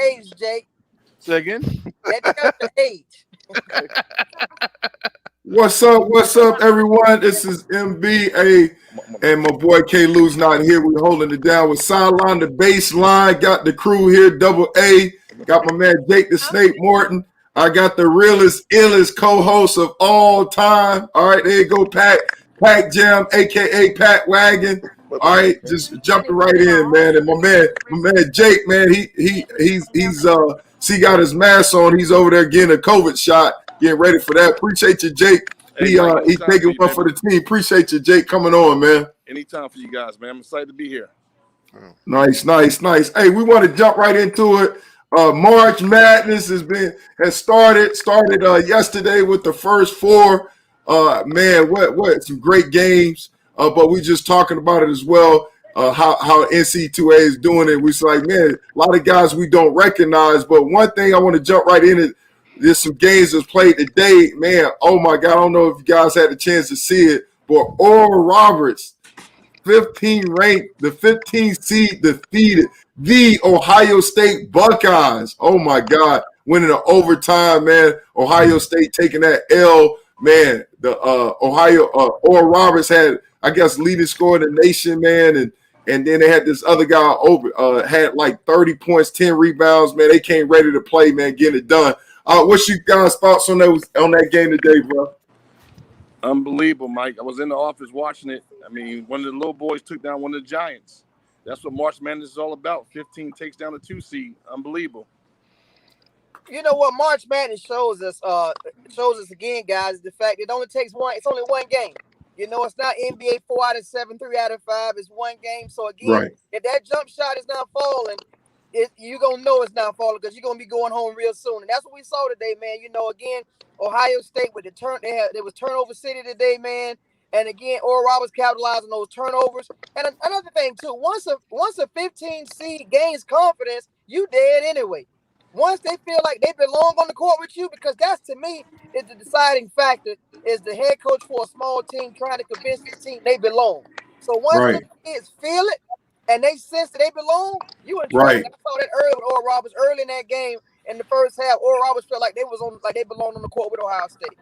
age, Jake. Say again. That tells your age. What's up, everyone? This is MBA and my boy KLEW's not here. We're holding it down with Sideline, the baseline. Got the crew here, double A. Got my man Jake the Snake Morton. I got the realest, illest co-host of all time. All right, there you go, Pack Jam, aka Pat Wagon. All right, just jumping right in, man. And my man Jake, man, he's got his mask on. He's over there getting a COVID shot, getting ready for that. Appreciate you, Jake. He's taking one for the team. Appreciate you, Jake, coming on, man. Anytime for you guys, man. I'm excited to be here. Nice. Hey, we want to jump right into it. March Madness has started yesterday with the first four. Man, what some great games. But we just talking about it as well. How NC2A is doing it. We're like, man, a lot of guys we don't recognize. But one thing I want to jump right in is there's some games that's played today. Man, oh my God, I don't know if you guys had a chance to see it, but Oral Roberts, 15 ranked, the 15th seed defeated the Ohio State Buckeyes. Oh my God, winning an overtime, man. Ohio State taking that L, man. The Oral Roberts had, I guess, leading scorer in the nation, man, and then they had this other guy over had like 30 points, 10 rebounds, man. They came ready to play, man, getting it done. What's you guys' thoughts on that game today, bro? Unbelievable, Mike. I was in the office watching it. I mean, one of the little boys took down one of the Giants. That's what March Madness is all about. 15 takes down a 2 seed. Unbelievable. You know what March Madness shows us again, guys, the fact it only takes one. It's only one game. You know, it's not NBA 4 out of 7, 3 out of 5. It's one game. So again, right. If that jump shot is not falling, you're gonna know it's not falling because you're gonna be going home real soon. And that's what we saw today, man. You know, again, Ohio State with there was turnover city today, man. And again, Oral Roberts capitalized on those turnovers. And another thing too, once a 15 seed gains confidence, you dead anyway. Once they feel like they belong on the court with you, because that's, to me, is the deciding factor, is the head coach for a small team trying to convince the team they belong. So once the kids feel it and they sense that they belong, you in trouble. Right. I saw that early with Oral Roberts early in that game. In the first half, Oral Roberts felt like they belonged on the court with Ohio State.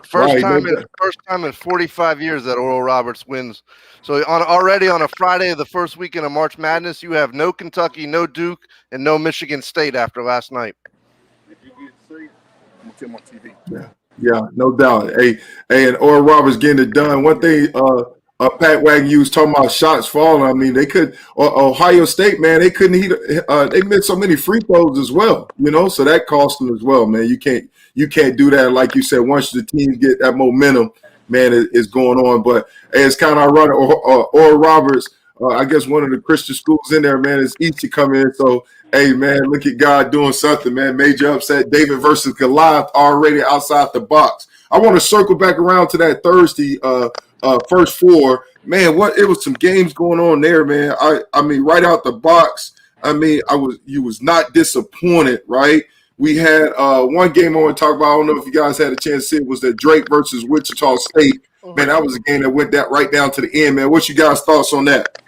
First time in 45 years that Oral Roberts wins. So already on a Friday of the first weekend of March Madness, you have no Kentucky, no Duke, and no Michigan State after last night. If you get sick, I'm gonna tell my TV. Yeah, no doubt. Hey, and Oral Roberts getting it done. One thing, Pat Wagon, you was talking about shots falling. I mean, they could. Ohio State, man, they couldn't hit. They missed so many free throws as well. You know, so that cost them as well, man. You can't do that. Like you said, once the teams get that momentum, man, it's going on. But it's kind of ironic. Oral Roberts, I guess one of the Christian schools in there, man, is easy to come in. So, hey, man, look at God doing something, man. Major upset. David versus Goliath already outside the box. I want to circle back around to that Thursday. First four, man, it was some games going on there, man. I mean, right out the box, I mean, you was not disappointed, right? We had one game I want to talk about. I don't know if you guys had a chance to see it, was that Drake versus Wichita State. Man, that was a game that went right down to the end, man. What's you guys' thoughts on that?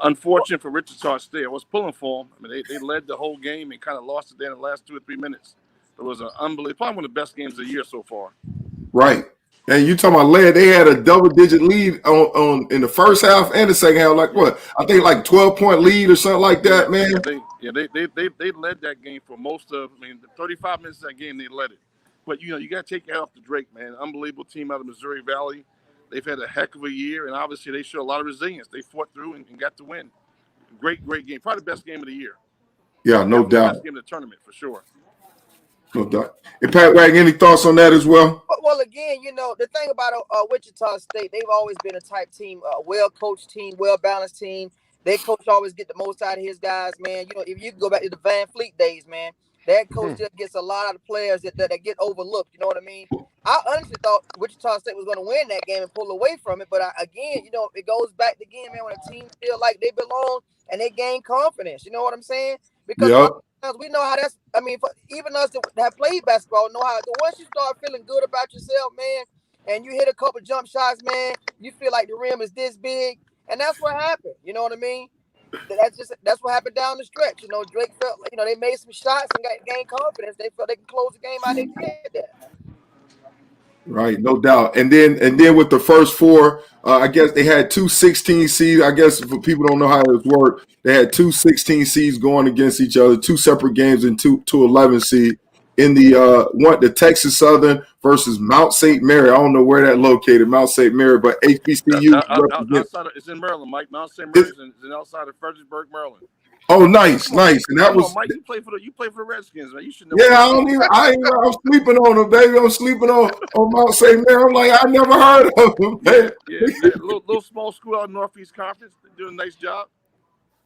Unfortunate for Wichita State. I was pulling for them. I mean, they led the whole game and kind of lost it there in the last 2 or 3 minutes. It was an unbelievable, probably one of the best games of the year so far. Right. And you talking about lead? They had a double-digit lead on in the first half and the second half. Like what? I think like 12-point lead or something like that, man. They led that game for most of. I mean, the 35 minutes of that game they led it. But you got to take it off to Drake, man. Unbelievable team out of Missouri Valley. They've had a heck of a year, and obviously they show a lot of resilience. They fought through and got to win. Great game. Probably the best game of the year. Yeah, no doubt. Best game of the tournament for sure. No doubt. And Pat Wagon, any thoughts on that as well? Well, again, the thing about Wichita State, they've always been a type team, a well-coached team, well-balanced team. Their coach always get the most out of his guys, man. If you go back to the Van Fleet days, man, that coach just gets a lot of the players that get overlooked. You know what I mean? I honestly thought Wichita State was going to win that game and pull away from it. But again, it goes back again, man, when a team feel like they belong and they gain confidence. You know what I'm saying? Because we know how that's. I mean, for even us that have played basketball know how. Once you start feeling good about yourself, man, and you hit a couple jump shots, man, you feel like the rim is this big, and that's what happened. You know what I mean? That's what happened down the stretch. You know, Drake felt like, you know, they made some shots and got gained confidence. They felt they could close the game out. They did that. Right, no doubt. And then with the first four, I guess they had two 16 seeds. I guess for people don't know how this worked, they had two 16 seeds going against each other, two separate games, and two 11 seed in the Texas Southern versus Mount St. Mary. I don't know where that located, Mount St. Mary, but HBCU represents. Outside of, it's in Maryland, Mike. Mount St. Mary's is outside of Fredericksburg, Maryland. Oh, nice, Come on, nice. And that come was on, Mike. You play for the Redskins, man. You should know. yeah. I'm sleeping on them, baby. I'm sleeping on Mount St. Mary. I'm like, I never heard of them, man. Yeah. Little small school out in Northeast Conference. They're doing a nice job.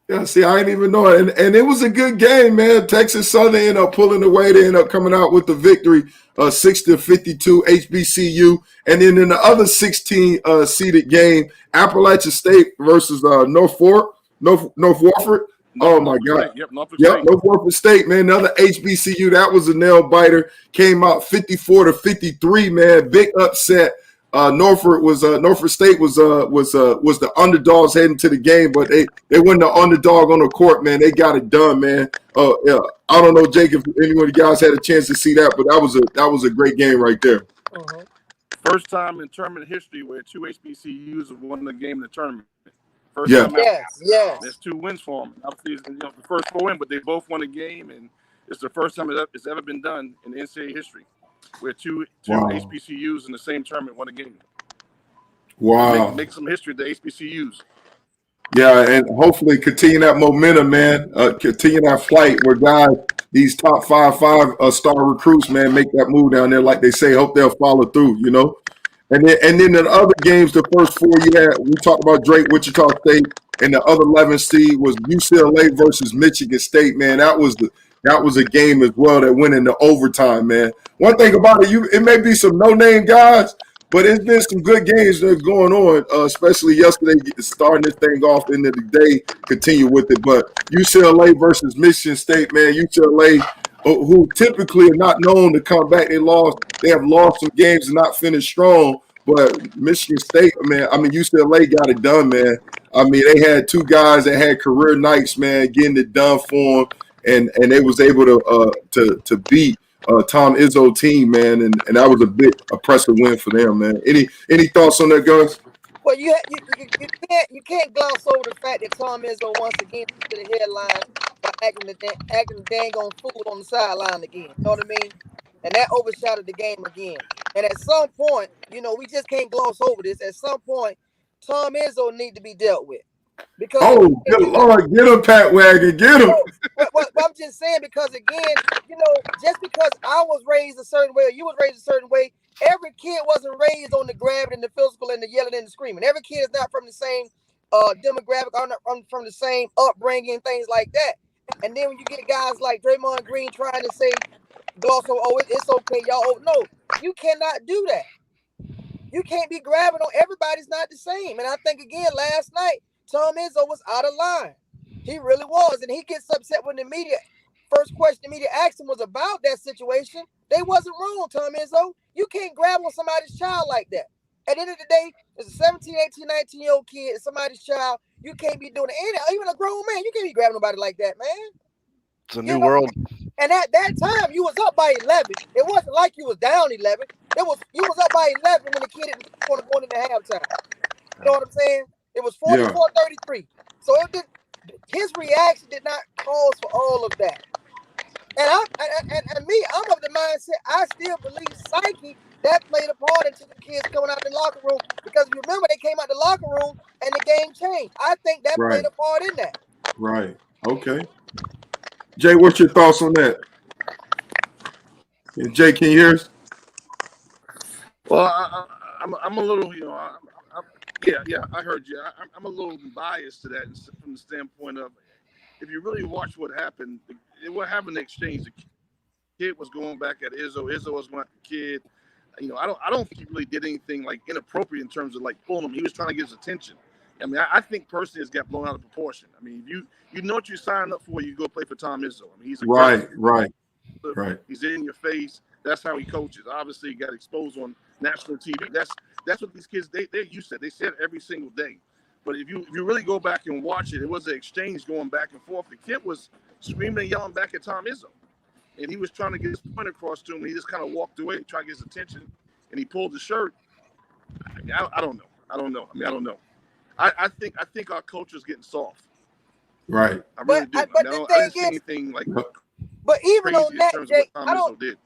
Yeah, see, I didn't even know it. And it was a good game, man. Texas Southern ended up pulling away. They ended up coming out with the victory, 60-52 HBCU. And then in the other 16 seeded game, Appalachian State versus North Warford. Oh, my God. Yep, Norfolk State, man. Another HBCU. That was a nail biter. Came out 54-53, man. Big upset. Norfolk State was the underdogs heading to the game, but they weren't the underdog on the court, man. They got it done, man. Yeah. I don't know, Jake, if anyone of you guys had a chance to see that, but that was a great game right there. Uh-huh. First time in tournament history where two HBCUs have won the game in the tournament. First Yeah. time out. Yes. There's 2 wins for them. Obviously, the first 4 win, but they both won a game, and it's the first time it's ever been done in NCAA history, where two Wow. HBCUs in the same tournament won a game. Wow. Make some history, the HBCUs. Yeah, and hopefully continue that momentum, man. Continue that flight where guys, these top 5 star recruits, man, make that move down there like they say. Hope they'll follow through, you know. And then in the other games, the first 4 we talked about Drake, Wichita State, and the other 11 seed was UCLA versus Michigan State, man. That was a game as well that went into overtime, man. One thing about it, it may be some no-name guys, but it's been some good games that's going on, especially yesterday, starting this thing off the end of the day, continue with it. But UCLA versus Michigan State, man, UCLA, who typically are not known to come back, they have lost some games and not finished strong. But Michigan State, man, UCLA got it done, man. They had 2 guys that had career nights, man, getting it done for them, and they was able to beat Tom Izzo team, man, and that was a big impressive win for them, man. Any thoughts on that, guys? Well, you can't gloss over the fact that Tom Izzo once again to the headline by acting the dang on fool on the sideline again. You know what I mean? And that overshadowed the game again. And at some point, you know, we just can't gloss over this. At some point, Tom Izzo need to be dealt with. Because good Lord, get him, Pat Wagon, get him. But I'm just saying, because again, you know, just because I was raised a certain way or you was raised a certain way, every kid wasn't raised on the grabbing and the physical and the yelling and the screaming. Every kid is not from the same demographic, or not from the same upbringing, things like that. And then when you get guys like Draymond Green trying to say, gloss over, it's okay, y'all. No, you cannot do that. You can't be grabbing on everybody's not the same. And I think again last night, Tom Izzo was out of line. He really was. And he gets upset when the media, first question the media asked him was about that situation. They wasn't wrong, Tom Izzo. You can't grab on somebody's child like that. At the end of the day, it's a 17, 18, 19-year-old kid, it's somebody's child. You can't be doing it. Even a grown man, you can't be grabbing nobody like that, man. It's a new world. And at that time, you was up by 11. It wasn't like you was down 11. You was up by 11 when the kid didn't want to go into halftime. You know what I'm saying? It was 44-33. So his reaction did not cause for all of that. And me, I'm of the mindset, I still believe psyche that played a part into the kids coming out the locker room. Because remember, they came out the locker room and the game changed. I think that played a part in that. Right. Okay. Jay, what's your thoughts on that? Jay, can you hear us? Well, I'm a little, you know, I heard you. I'm a little biased to that from the standpoint of, if you really watch what happened, what happened in the exchange, the kid was going back at Izzo was going at the kid. You know, I don't think he really did anything like inappropriate in terms of like pulling him. He was trying to get his attention. I mean, I think personally it's got blown out of proportion. I mean, you know what you signed up for, you go play for Tom Izzo. I mean, he's a right. He's in your face. That's how he coaches. Obviously, he got exposed on national TV. That's what these kids they're used to. They say it every single day. But if you really go back and watch it, it was an exchange going back and forth. The kid was screaming and yelling back at Tom Izzo, and he was trying to get his point across to him. And he just kind of walked away, trying to get his attention, and he pulled the shirt. I don't know. I don't know. I think our culture's getting soft. Right. I really do. But I the didn't thing see is, anything like but even crazy on that, in terms Jake, of what Tom Izzo did.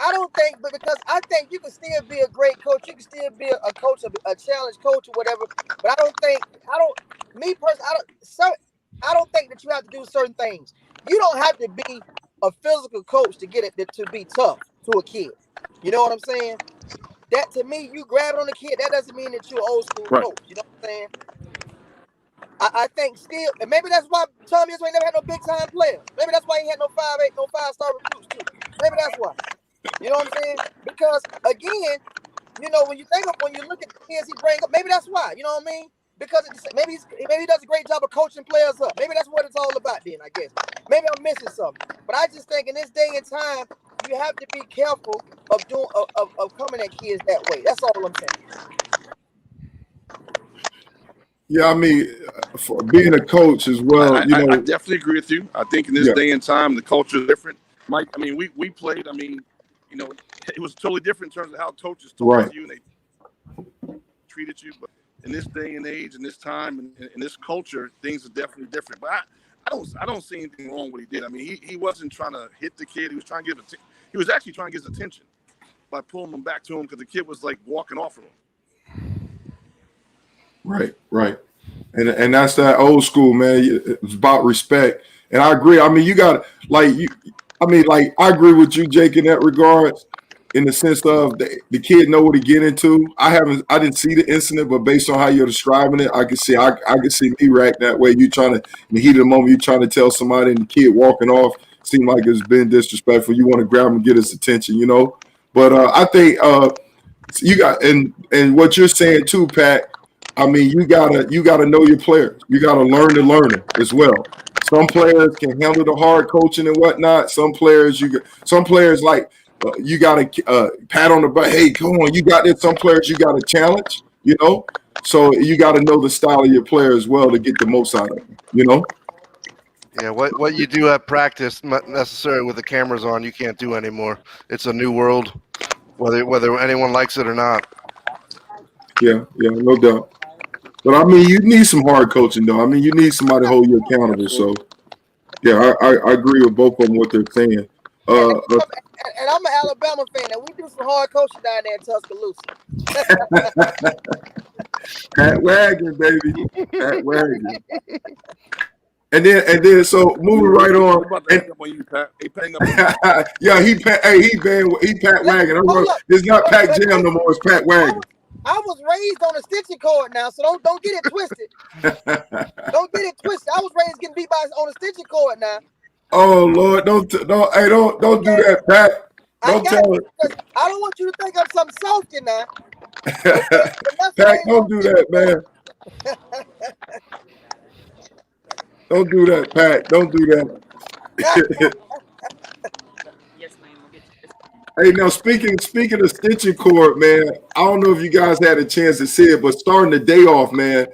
I don't think, but because I think you can still be a great coach, you can still be a coach, a challenge coach or whatever. But me personally, I don't think that you have to do certain things. You don't have to be a physical coach to get it to be tough to a kid. You know what I'm saying? That to me, you grab it on the kid. That doesn't mean that you're an old school Right. coach. You know what I'm saying? I think still, and maybe that's why Tom Izzo ain't never had no big time players. Maybe that's why he had no 5'8", no 5-star recruits too. Maybe that's why. You know what I'm saying? Because again, you know, when you look at the kids he bring up, maybe that's why. You know what I mean? Because maybe he does a great job of coaching players up. Maybe that's what it's all about. Then I guess maybe I'm missing something. But I just think in this day and time, you have to be careful of doing of coming at kids that way. That's all I'm saying. Yeah, I mean, for being a coach as well, I definitely agree with you. I think in this day and time, the culture is different. Mike, I mean, we played. I mean, you know, it was totally different in terms of how coaches talked to you and they treated you. But in this day and age, in this time, and in this culture, things are definitely different. But I don't see anything wrong with what he did. I mean, he wasn't trying to hit the kid. He was trying to he was actually trying to get his attention by pulling him back to him because the kid was like walking off of him. Right. And that's that old school, man. It's about respect. And I agree. I mean, you got I agree with you, Jake, in that regard, in the sense of the kid know what he get into. I didn't see the incident, but based on how you're describing it, I can see me react that way. You trying to, in the heat of the moment, you trying to tell somebody, and the kid walking off seemed like it's been disrespectful. You want to grab him and get his attention, you know. But I think you got and what you're saying too, Pat. I mean, you gotta know your players. You gotta learn to learn it as well. Some players can handle the hard coaching and whatnot. Some players like you gotta pat on the butt. Hey, come on, you got this. Some players you gotta challenge. You know, so you gotta know the style of your player as well to get the most out of them. You know. Yeah, what you do at practice, not necessarily with the cameras on, you can't do anymore. It's a new world, whether anyone likes it or not. Yeah, no doubt. But I mean, you need some hard coaching, though. I mean, you need somebody to hold you accountable. So, yeah, I agree with both of them what they're saying. And I'm an Alabama fan, and we do some hard coaching down there in Tuscaloosa. Pat Wagon, baby, Pat Wagon. And then, so moving right on. Yeah, he Pat Wagon. It's not Pat Jam no more. It's Pat Wagon. I was raised on a stitching cord now, so don't get it twisted. Don't get it twisted. I was raised getting beat on a stitching cord now. Oh Lord, don't do that, Pat. Don't tell it. I don't want you to think I'm something softy now. Pat, don't do that, man. Don't do that, Pat. Don't do that. Hey, now speaking of stitching cord, man, I don't know if you guys had a chance to see it, but starting the day off, man,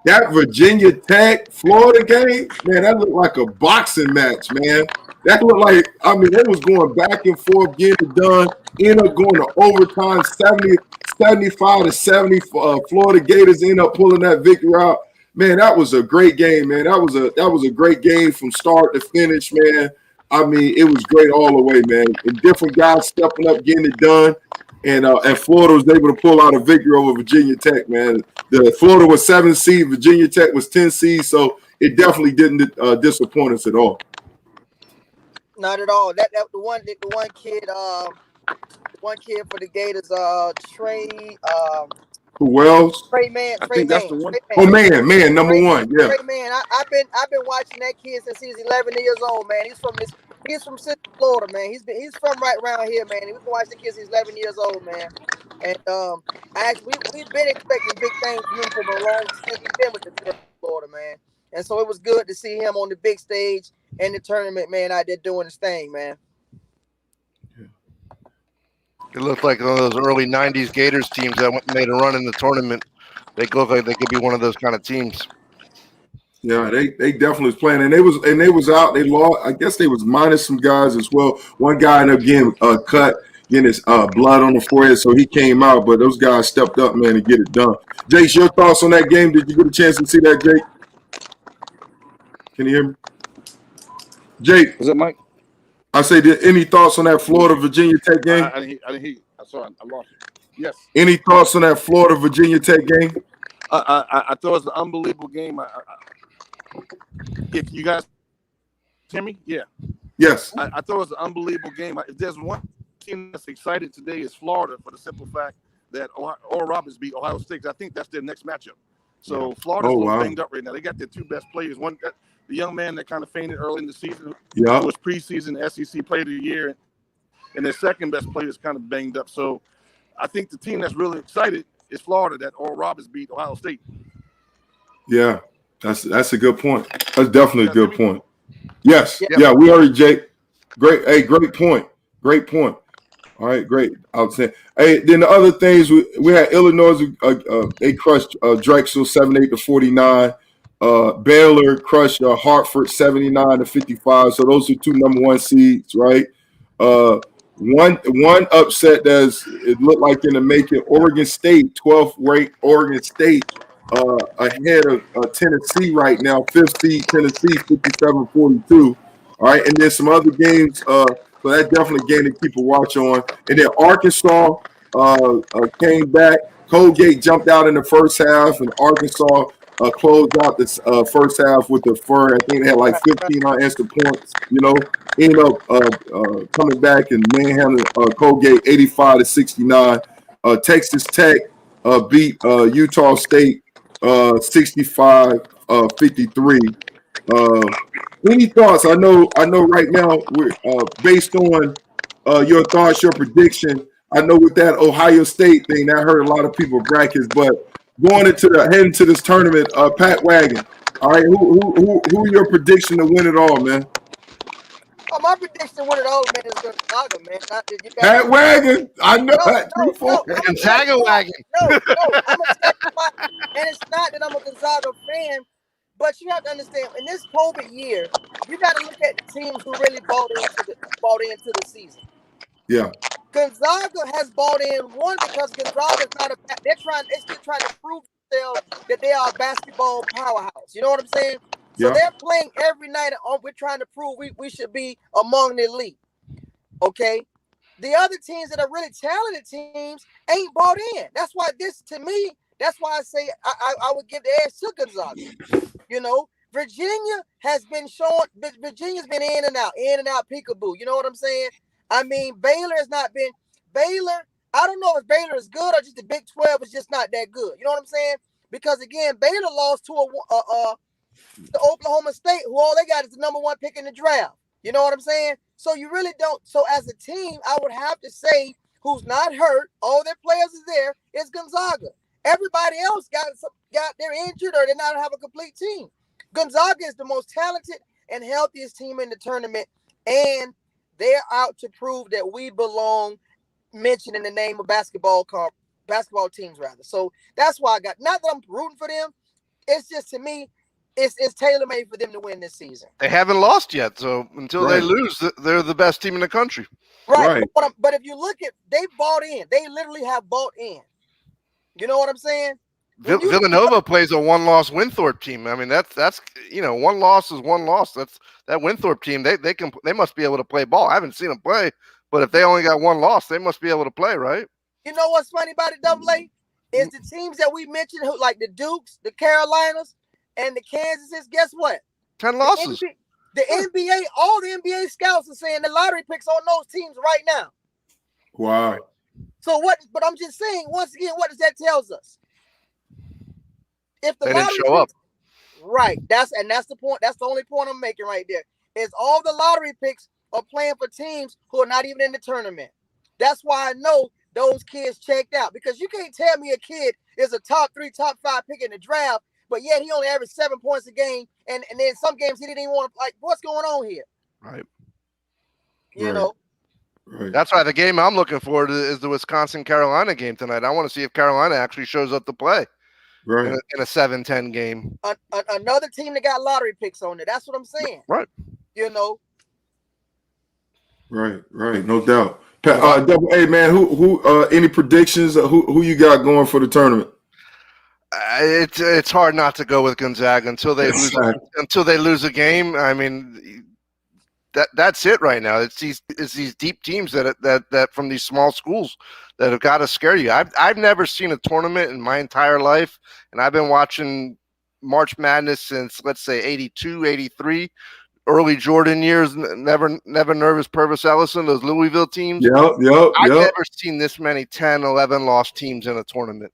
that Virginia Tech Florida game, man, that looked like a boxing match, man. That looked like, I mean, it was going back and forth, getting it done, ended up going to overtime, 75-70. Florida Gators end up pulling that victory out. Man, that was a great game, man. That was a great game from start to finish, man. I mean, it was great all the way, man. And different guys stepping up, getting it done. And Florida was able to pull out a victory over Virginia Tech, man. Florida was 7 seed, Virginia Tech was 10 seed, so it definitely didn't disappoint us at all. Not at all. The one kid for the Gators, Trey. Who else? Trey Man. I think that's the one. Oh man, number one. Yeah. Trey Man. I've been watching that kid since he's 11 years old, man. He's from Central Florida, man. He's from right around here, man. We've been watching the kid since he's 11 years old, man. And we've been expecting big things from him for a long time. He's been with the Florida, man. And so it was good to see him on the big stage in the tournament, man, out there doing his thing, man. It looked like one of those early 90s Gators teams that made a run in the tournament. they look like they could be one of those kind of teams. Yeah, they definitely was playing, and they was out. They lost. I guess they was minus some guys as well. One guy ended up getting cut, getting his blood on the forehead, so he came out. But those guys stepped up, man, to get it done. Jake, your thoughts on that game? Did you get a chance to see that, Jake? Can you hear me, Jake? Was it Mike? I say, any thoughts on that Florida Virginia Tech game? I didn't hear you. I saw it. I lost it. Yes. Any thoughts on that Florida Virginia Tech game? I thought it was an unbelievable game. If you guys hear me, yeah. Yes. I thought it was an unbelievable game. If there's one team that's excited today, is Florida, for the simple fact that Oral Roberts beat Ohio State. I think that's their next matchup. So Florida's a little banged up right now. They got their two best players. One, the young man that kind of fainted early in the season, who was preseason SEC Player of the Year, and their second best player is kind of banged up. So I think the team that's really excited is Florida, that Oral Roberts beat Ohio State. Yeah, that's a good point. That's definitely a good point. Yes, yeah, we heard you, Jake. Great, hey, great point. Great point. All right, great. Outstanding. Hey, then the other things we had Illinois. They crushed Drexel 78 to 49. Baylor crushed Hartford 79 to 55. So those are two #1 seeds, right? One upset it looked like in the making. Oregon State, 12th ranked Oregon State, ahead of Tennessee right now. 5th seed Tennessee 57-42. All right, and then some other games. So that definitely game to keep a watch on. And then Arkansas came back. Colgate jumped out in the first half, and Arkansas closed out this first half with the fur. I think they had like 15 unanswered points. Ended up coming back and manhandling Colgate 85 to 69. Texas Tech beat Utah State 65-53. Any thoughts? I know right now we're based on your thoughts, your prediction. I know with that Ohio State thing, that hurt a lot of people brackets, but heading to this tournament, Pat Wagon. All right, who your prediction to win it all, man? Oh, my prediction to win it all, man, is Gonzaga, man. Pat Wagon, I know that. Gonzaga Wagon. No, I'm a sacrifice, and it's not that I'm a Gonzaga fan. But you have to understand, in this COVID year, you got to look at the teams who really bought into the season. Yeah. Gonzaga has bought in, one, because Gonzaga's not they're still trying to prove themselves that they are a basketball powerhouse. You know what I'm saying? So they're playing every night. We're trying to prove we should be among the elite. Okay? The other teams that are really talented teams ain't bought in. That's why that's why I say I would give the edge to Gonzaga. Virginia has been showing. Virginia's been in and out, peekaboo. You know what I'm saying? I mean, Baylor has not been. Baylor, I don't know if Baylor is good or just the Big 12 is just not that good. You know what I'm saying? Because again, Baylor lost to Oklahoma State, who all they got is the #1 pick in the draft. You know what I'm saying? So you really don't. So as a team, I would have to say who's not hurt, all their players is there, is Gonzaga. Everybody else they're injured or they not have a complete team. Gonzaga is the most talented and healthiest team in the tournament, and they're out to prove that we belong, mentioned in the name of basketball teams rather. So that's why not that I'm rooting for them. It's just, to me, it's tailor-made for them to win this season. They haven't lost yet, so until they lose, they're the best team in the country. Right. But if you look at, they bought in. They literally have bought in. You know what I'm saying? Villanova plays a one-loss Winthrop team. I mean, that's one loss is one loss. That's that Winthrop team. They must be able to play ball. I haven't seen them play, but if they only got one loss, they must be able to play, right? You know what's funny about it, Double A? Is the teams that we mentioned, who like the Dukes, the Carolinas, and the Kansases. Guess what? 10 losses. The NBA, all the NBA scouts are saying the lottery picks on those teams right now. Wow. So what? But I'm just saying, once again, what does that tell us? If the they didn't show up, right? That's the point. That's the only point I'm making right there. Is all the lottery picks are playing for teams who are not even in the tournament. That's why I know those kids checked out, because you can't tell me a kid is a top 3, top 5 pick in the draft, but yet he only averaged 7 points a game, and then some games he didn't even want to. Like, what's going on here? Right. You know. Right. That's why the game I'm looking forward to is the Wisconsin-Carolina game tonight. I want to see if Carolina actually shows up to play. Right. in a 7-10 game. Another team that got lottery picks on it. That's what I'm saying. Right. You know. Right. No doubt. Double A, man, who any predictions? Who you got going for the tournament? It's hard not to go with Gonzaga until they lose a game. I mean, that's it right now. It's these deep teams that from these small schools that have got to scare you. I've never seen a tournament in my entire life, and I've been watching March Madness since, let's say, 82, 83, early Jordan years. Never nervous Purvis Ellison, those Louisville teams. Yep. I've never seen this many 10, 11 loss teams in a tournament.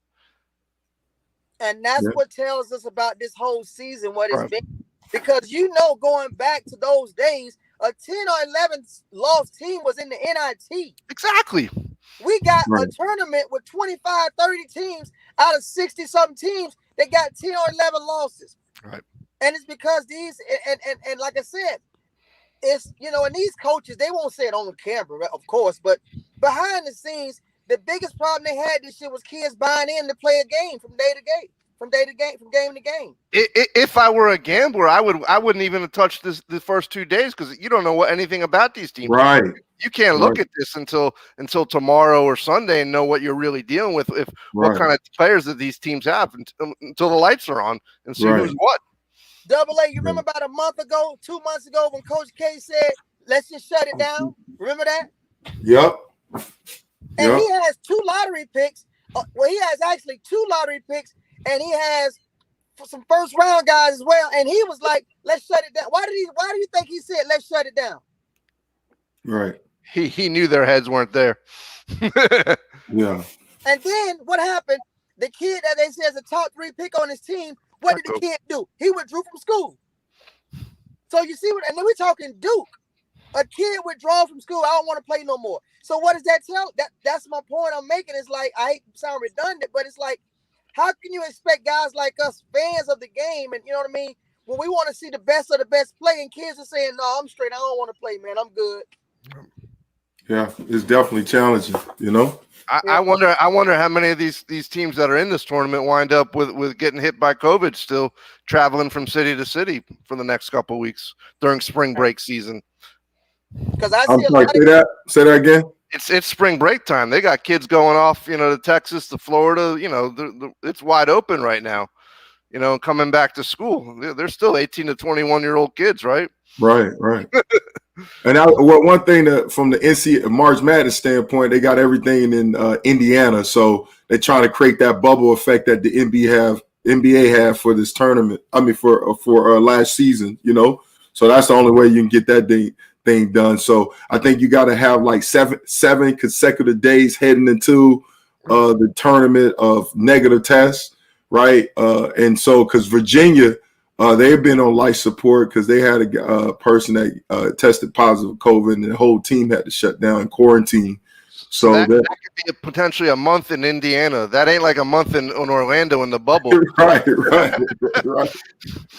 And that's what tells us about this whole season, what it's Right. been. Because going back to those days, a 10 or 11 loss team was in the NIT. Exactly. We got a tournament with 25, 30 teams out of 60-something teams that got 10 or 11 losses. Right. And it's because these, and like I said, it's, and these coaches, they won't say it on camera, of course, but behind the scenes, the biggest problem they had this year was kids buying in to play a game from day to game. From game to game. If I were a gambler, I wouldn't even have touched the first 2 days because you don't know anything about these teams. Right. You can't look at this until tomorrow or Sunday and know what you're really dealing with. What kind of players that these teams have until the lights are on and see who's what. Double A, you remember about a month ago, 2 months ago, when Coach K said, "Let's just shut it down." Remember that? Yep. And he has 2 lottery picks. He has actually 2 lottery picks. And he has some first round guys as well. And he was like, "Let's shut it down." Why do you think he said, "Let's shut it down"? Right. He knew their heads weren't there. Yeah. And then what happened? The kid that they say is a top 3 pick on his team, what did the kid do? He withdrew from school. So you see and then we're talking Duke. A kid withdraw from school. I don't want to play no more. So what does that tell? That's my point I'm making. It's like, I hate to sound redundant, but it's like, how can you expect guys like us, fans of the game, and you know what I mean, when we want to see the best of the best play, and kids are saying, "No, I'm straight. I don't want to play, man. I'm good." Yeah, it's definitely challenging. I wonder how many of these teams that are in this tournament wind up with getting hit by COVID, still traveling from city to city for the next couple of weeks during spring break season. Because I I'm see sorry, say that again. It's spring break time. They got kids going off, to Texas, to Florida. It's wide open right now. Coming back to school, they're still 18 to 21-year-old kids, right? Right. And one thing that from the NCAA March Madness standpoint, they got everything in Indiana, so they're trying to create that bubble effect that the NBA have for this tournament. I mean, for last season, So that's the only way you can get that thing done. So I think you got to have like seven consecutive days heading into the tournament of negative tests, right? And so because Virginia, they've been on life support because they had a person that tested positive COVID, and the whole team had to shut down and quarantine. So that could be potentially a month in Indiana. That ain't like a month in Orlando in the bubble. Right.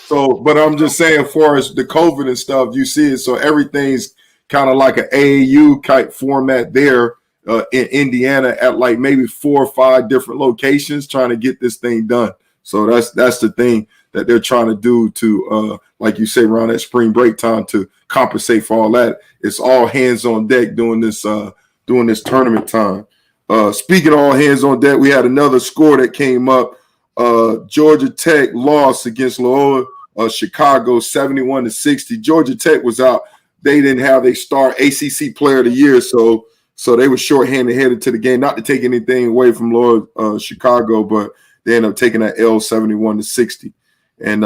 So, but I'm just saying, as far as the COVID and stuff, you see it. So everything's kind of like an AAU type format there in Indiana at like maybe 4 or 5 different locations trying to get this thing done. So that's the thing that they're trying to do to, like you say, around that spring break time to compensate for all that. It's all hands on deck doing this tournament time. Speaking of all hands on deck, we had another score that came up. Georgia Tech lost against Loyola Chicago 71-60. Georgia Tech was out. They didn't have a star ACC player of the year, so they were shorthanded headed to the game. Not to take anything away from Loyola Chicago, but they ended up taking that L 71-60. And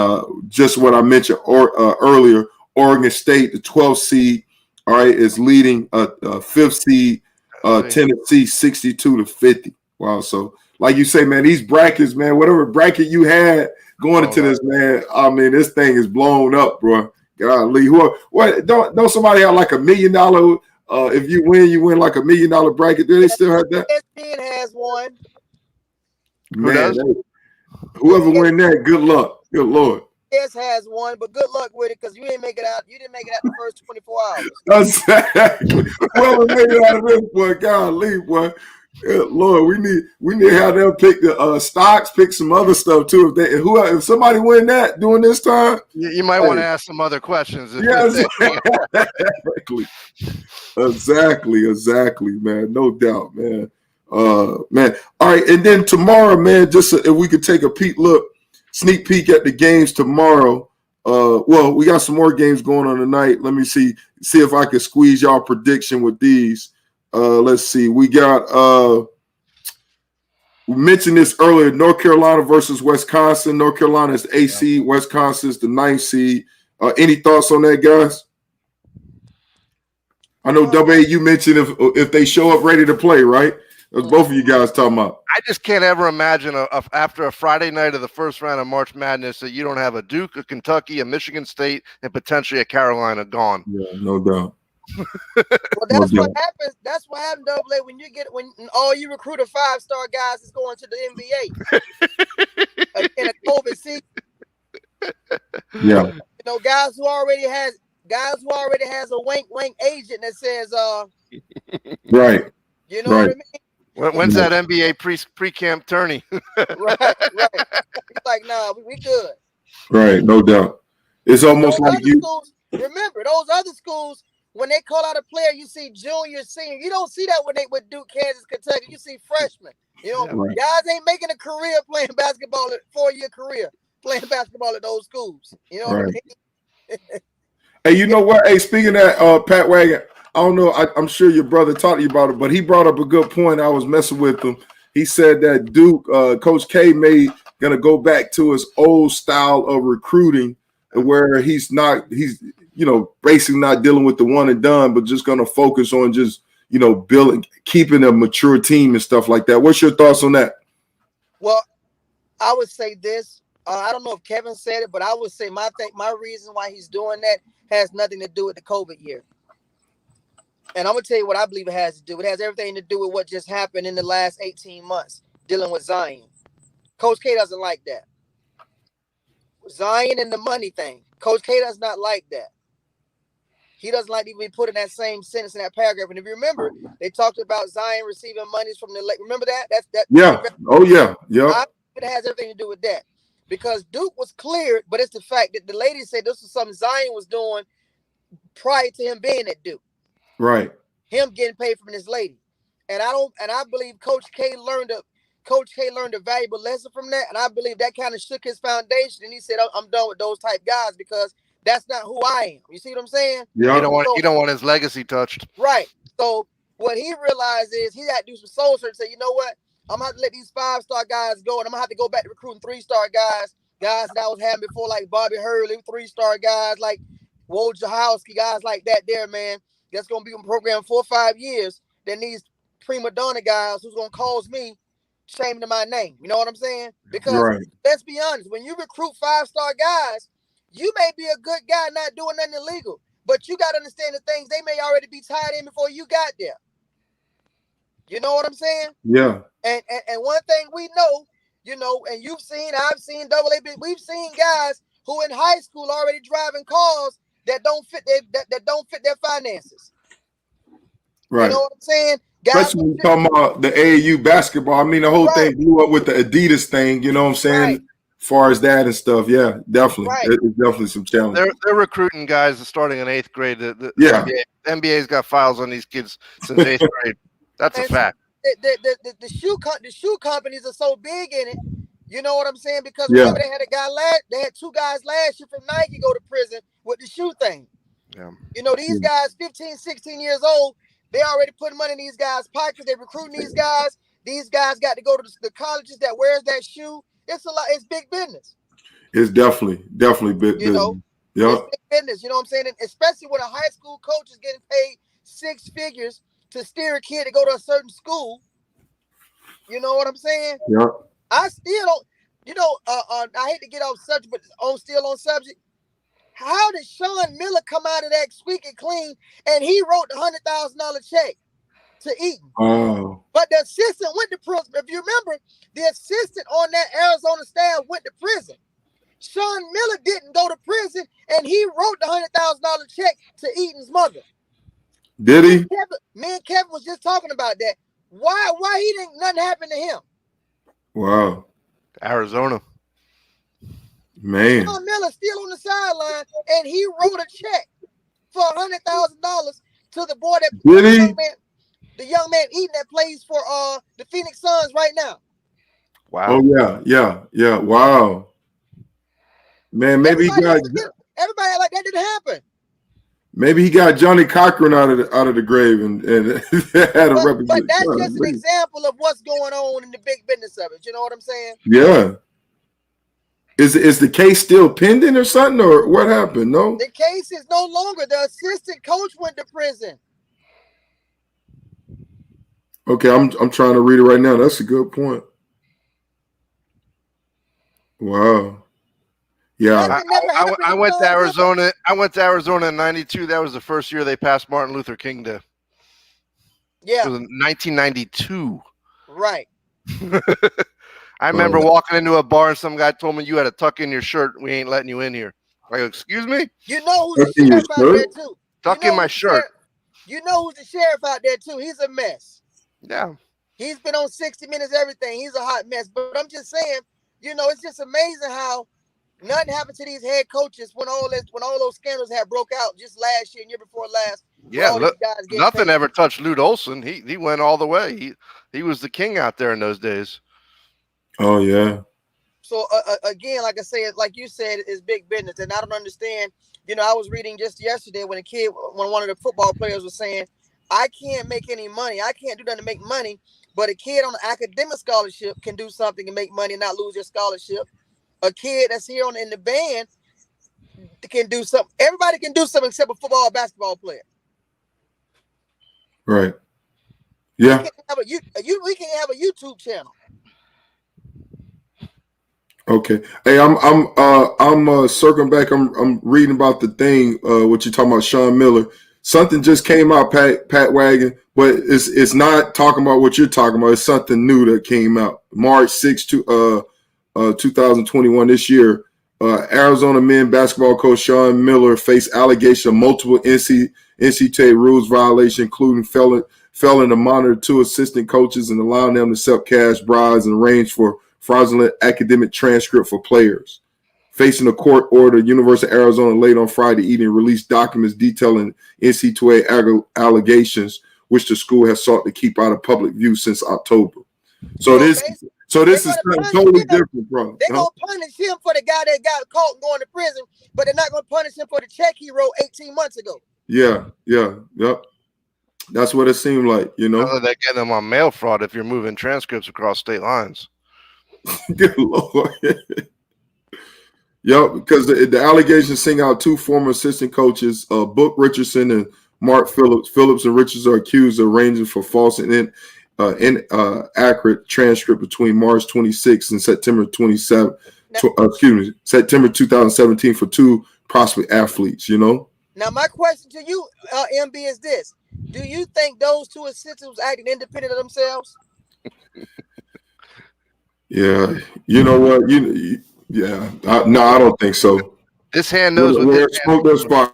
just what I mentioned earlier, Oregon State, the 12th seed, all right, is leading a 5th seed, Tennessee 62-50. Wow. So like you say, man, these brackets, man, whatever bracket you had going into this, man, I mean, this thing is blown up, bro. Golly, what? Don't somebody have like $1 million? If you win like $1 million bracket. Do they still have that? ESPN has one. Man, whoever win that, good luck. Good Lord. Yes, has one, but good luck with it because you didn't make it out. You didn't make it out the first 24 hours. Exactly. Whoever made it out of this, boy, golly, boy. Yeah, Lord, we need to have them pick the stocks, pick some other stuff too. If somebody win that during this time, You might want to ask some other questions. yes, exactly, man. No doubt, man. Man. All right, and then tomorrow, man. Just if we could take a sneak peek at the games tomorrow. Well, we got some more games going on tonight. Let me see if I can squeeze y'all prediction with these. Let's see. We got we mentioned this earlier. North Carolina versus Wisconsin. North Carolina is the 8th seed. Wisconsin is the 9th seed. Any thoughts on that, guys? I know you mentioned if they show up ready to play, right? That's both of you guys talking about. I just can't ever imagine after a Friday night of the first round of March Madness that you don't have a Duke, a Kentucky, a Michigan State, and potentially a Carolina gone. Yeah, no doubt. Well, that's what happens. That's what happens, Double-A, when all you recruit of 5-star guys is going to the NBA in a COVID season. Yeah. You know, guys who already has a wink agent that says right. You know what I mean? When's that NBA pre-camp tourney? right. It's like, nah, we good. Right, no doubt. It's almost like schools, remember, those other schools, when they call out a player, you see junior, senior. You don't see that with Duke, Kansas, Kentucky. You see freshmen. You know, guys ain't making a career playing basketball, 4-year career playing basketball at those schools. You know what I mean? Hey, you know what? Hey, speaking of that, Pat Wagon, I don't know. I'm sure your brother talked to you about it, but he brought up a good point. I was messing with him. He said that Duke, Coach K, going to go back to his old style of recruiting, where he's basically not dealing with the one and done, but just going to focus on just building, keeping a mature team and stuff like that. What's your thoughts on that? Well, I would say this. I don't know if Kevin said it, but I would say my reason why he's doing that has nothing to do with the COVID year. And I'm going to tell you what I believe it has to do. It has everything to do with what just happened in the last 18 months dealing with Zion. Coach K doesn't like that. Zion and the money thing. Coach K does not like that. He doesn't like to even be put in that same sentence in that paragraph. And if you remember, they talked about Zion receiving monies from the lake. Remember that? Yeah. Oh, yeah. Yeah. It has everything to do with that. Because Duke was cleared, but it's the fact that the lady said this was something Zion was doing prior to him being at Duke. Right. Him getting paid from this lady. And I believe Coach K learned a valuable lesson from that. And I believe that kind of shook his foundation. And he said, I'm done with those type guys because that's not who I am. You see what I'm saying? Yeah. You don't want his legacy touched. Right. So what he realized is he had to do some soul search and say, you know what? I'm going to have to let these 5-star guys go, and I'm going to have to go back to recruiting 3-star guys that I was having before, like Bobby Hurley, 3-star guys, like Wojciechowski, guys like that there, man. That's going to be in the program 4 or 5 years that needs prima donna guys who's going to cause me shame to my name. You know what I'm saying? Because let's be honest, when you recruit 5-star guys, you may be a good guy not doing nothing illegal, but you got to understand the things they may already be tied in before you got there. You know what I'm saying? Yeah. And one thing we know, and you've seen, I've seen, Double-A, we've seen guys who in high school already driving cars that don't fit their finances. Right. You know what I'm saying? Guys, especially when you're talking about the AAU basketball. I mean, the whole thing blew up with the Adidas thing. You know what I'm saying? Right. As far as that and stuff, yeah, definitely. Right. It's definitely some challenge. They're recruiting guys starting in 8th grade. The NBA's got files on these kids since 8th grade. That's a fact. The shoe companies are so big in it. You know what I'm saying? Because remember they had 2 guys last year from Nike go to prison with the shoe thing. Yeah. You know, these guys, 15, 16 years old, they already putting money in these guys' pockets. They're recruiting these guys. These guys got to go to the colleges that wears that shoe. It's a lot. It's big business. It's definitely big business. It's big business. You know what I'm saying? And especially when a high school coach is getting paid 6 figures to steer a kid to go to a certain school. You know what I'm saying? Yeah. I still don't. I hate to get off subject, but still on subject. How did Sean Miller come out of that squeaky clean and he wrote the $100,000 check to Eaton? Oh. But the assistant went to prison. If you remember, the assistant on that Arizona staff went to prison. Sean Miller didn't go to prison, and he wrote the $100,000 check to Eaton's mother. Did he? Me and Kevin was just talking about that. Why he didn't nothing happen to him? Wow. Arizona. Man. Sean Miller still on the sideline, and he wrote a check for $100,000 to the boy that Did he? the young man Eaton that plays for the Phoenix Suns right now. Wow. Oh yeah. Wow. Man, maybe everybody like that didn't happen. Maybe he got Johnny Cochran out of the grave and had a representative. But that's just an example of what's going on in the big business of it. You know what I'm saying? Yeah. Is the case still pending or something, or what happened? No, the case is no longer. The assistant coach went to prison. Okay, I'm trying to read it right now. That's a good point. Wow. Yeah. I went to Arizona. I went to Arizona in '92. That was the first year they passed Martin Luther King Day. Yeah. It was in 1992. Right. I remember walking into a bar and some guy told me, you had to tuck in your shirt. We ain't letting you in here. I go, excuse me? You know who's the sheriff out there too. Tuck in my shirt. You know who's the sheriff out there too. He's a mess. Yeah. He's been on 60 Minutes, everything. He's a hot mess. But I'm just saying, it's just amazing how nothing happened to these head coaches when all those scandals had broke out just last year and year before last. Yeah, nothing ever touched Lute Olson. He went all the way. He was the king out there in those days. Oh yeah. So again, like I said, like you said, it's big business, and I don't understand. I was reading just yesterday when one of the football players was saying, "I can't make any money. I can't do nothing to make money." But a kid on an academic scholarship can do something and make money and not lose their scholarship. A kid that's here in the band can do something. Everybody can do something except a football or basketball player. Right. Yeah. We can have a YouTube channel. Okay. Hey, I'm circling back. I'm reading about the thing. What you're talking about, Sean Miller. Something just came out, Pat Wagon, but it's not talking about what you're talking about. It's something new that came out March 6th, 2021 this year. Arizona men basketball coach Sean Miller faced allegation of multiple NCAA rules violation, including failing to monitor 2 assistant coaches and allowing them to accept cash bribes and arrange for fraudulent academic transcript for players. Facing a court order, University of Arizona late on Friday evening released documents detailing NCAA allegations, which the school has sought to keep out of public view since October. So this is totally different, bro. They're going to punish him for the guy that got caught and going to prison, but they're not going to punish him for the check he wrote 18 months ago. Yep. That's what it seemed like, They're getting them on mail fraud if you're moving transcripts across state lines. Good Lord. Yep, because the allegations sing out 2 former assistant coaches, Book Richardson and Mark Phillips. Phillips and Richards are accused of arranging for false and inaccurate transcript between March 26th and September 27th. September 2017 for 2 prospect athletes. Now my question to you, MB, is this: do you think those 2 assistants was acting independent of themselves? Yeah, you know what? No, I don't think so. This hand knows what this smoke does fire.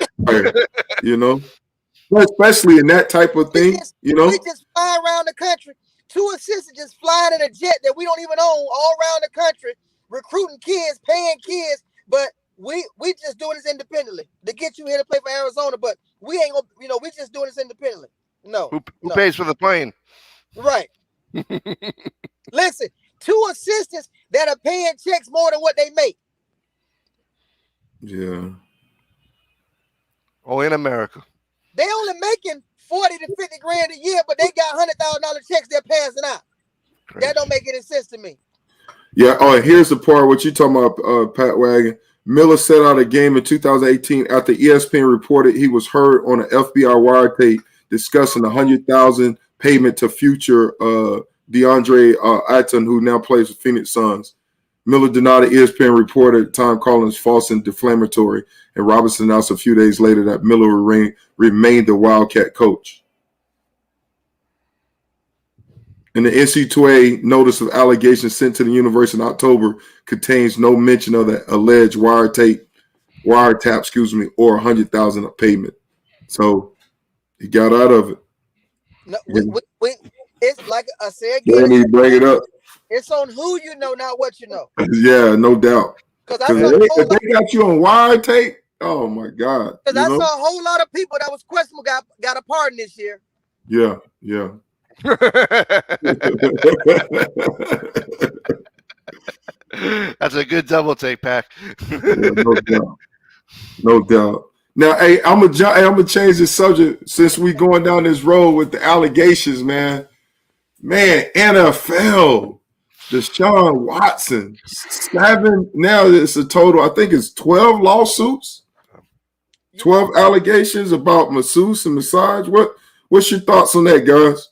Especially in that type of thing. We just fly around the country. 2 assistants just flying in a jet that we don't even own all around the country, recruiting kids, paying kids, but we just doing this independently to get you here to play for Arizona. But we ain't gonna, we just doing this independently. No. Who pays for the plane? Right. Listen. 2 assistants that are paying checks more than what they make. Yeah. Oh, in America. They only making 40 to 50 grand a year, but they got $100,000 checks they're passing out. Crazy. That don't make any sense to me. Yeah. Oh, here's the part. What you talking about, Pat Wagon. Miller set out a game in 2018 after ESPN reported he was heard on an FBI wiretap discussing $100,000 payment to future DeAndre Ayton, who now plays for Phoenix Suns. Miller denied the ESPN report at the time, calling it false and defamatory, and Robinson announced a few days later that Miller remained the Wildcat coach. And the NCAA notice of allegations sent to the university in October contains no mention of the alleged wiretap, or $100,000 payment. So he got out of it. No, It's like I say They again, need to bring it up. it's on who you know, not what you know. Yeah, no doubt. Because I Because saw a whole if lot. they got you on wire tape, oh my God, Because you I know? saw a whole lot of people that was questionable got a pardon this year. Yeah, yeah. That's a good double take, Pack. Yeah, no doubt. No doubt. Now, hey, I'm gonna change the subject since we going down this road with the allegations, man. Man, NFL, Deshaun Watson, 7. Now it's a total. I think it's 12 lawsuits, You know, 12 allegations about masseuse and massage. What's your thoughts on that, guys?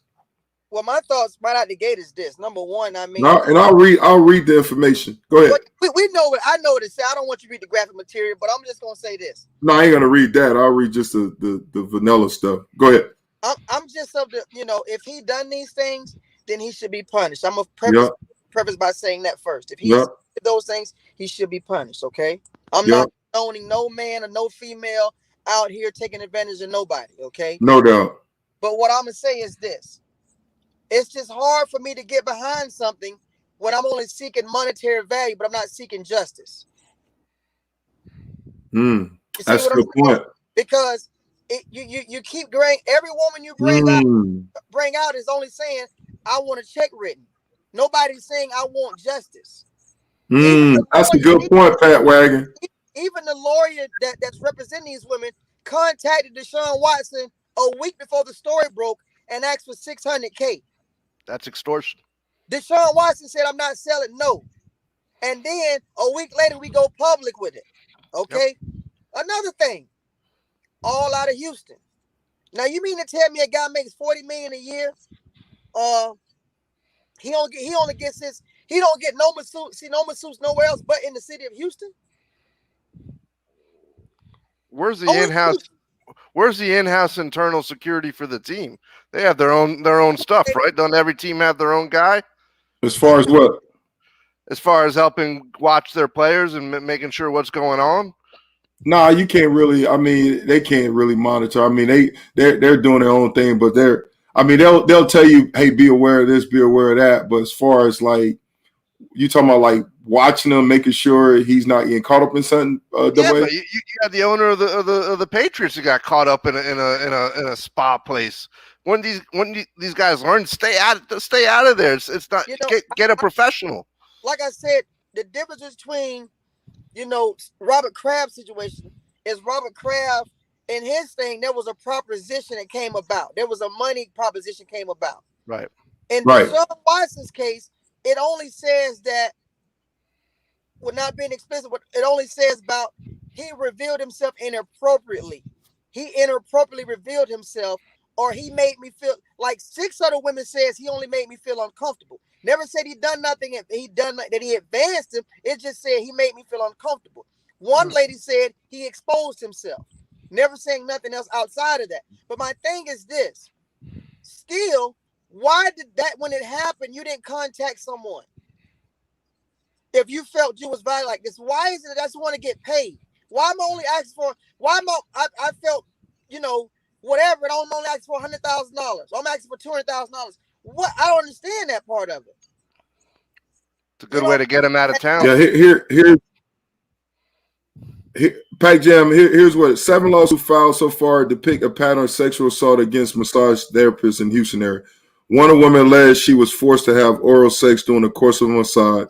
well, my thoughts right out the gate is this. Number one, I mean, And I'll read the information. Go ahead. we know what I know what it says. I don't want you to read the graphic material, but I'm just gonna say this. No, I ain't gonna read that. I'll read just the vanilla stuff. Go ahead. I'm just of the, if he done these things, then he should be punished. I'm gonna Yeah, preface by saying that first. If he's yeah, those things, he should be punished. Okay, I'm yeah. not owning no man or no female out here taking advantage of nobody. Okay, No doubt. but what I'm gonna say is this: it's just hard for me to get behind something when I'm only seeking monetary value, but I'm not seeking justice. You see That's what a I'm good saying? point. Because you keep bring every woman you bring out is only saying I want a check written. Nobody's saying I want justice. That's a good point, Pat Wagon. Even the lawyer that's representing these women contacted Deshaun Watson a week before the story broke and asked for $600K. That's extortion. Deshaun Watson said, "I'm not selling, no." And then a week later, we go public with it. Okay. Yep. Another thing, all out of Houston. Now, you mean to tell me a guy makes $40 million a year? He only gets his. He don't get no masseuse nowhere else but in the city of Houston. Where's the in-house? Where's the in-house internal security for the team? They have their own stuff, right? Don't every team have their own guy? As far as what? As far as helping watch their players and making sure what's going on? Nah, you can't really. I mean, they can't really monitor. I mean, they're doing their own thing, but they'll tell you, hey, be aware of this, be aware of that. But as far as like you talking about, like watching him, making sure he's not getting caught up in something. But you had the owner of the Patriots who got caught up in a spa place. When these guys learn, stay out of there. It's not get a professional. Like I said, the difference between Robert Kraft's situation is Robert Kraft and his thing. There was a proposition that came about. There was a money proposition came about. Right. In Deshaun Watson's case, it only says that, well, not being explicit, but it only says about he revealed himself inappropriately. He inappropriately revealed himself, or he made me feel like 6 other women says he only made me feel uncomfortable. Never said he done nothing. He done that he advanced him. It just said he made me feel uncomfortable. One lady said he exposed himself. Never saying nothing else outside of that. But my thing is this: still, why did that when it happened you didn't contact someone? If you felt you was violated like this, why is it that I just want to get paid? Why am I only asking for? Why am I felt whatever, and I'm only asking for $100,000. I'm asking for $200,000. What? I don't understand that part of it. It's a good way to get him out of town. Yeah, here Pac Jam. Here's what 7 lawsuits filed so far depict a pattern of sexual assault against massage therapists in Houston area. One of the women alleged she was forced to have oral sex during the course of a massage.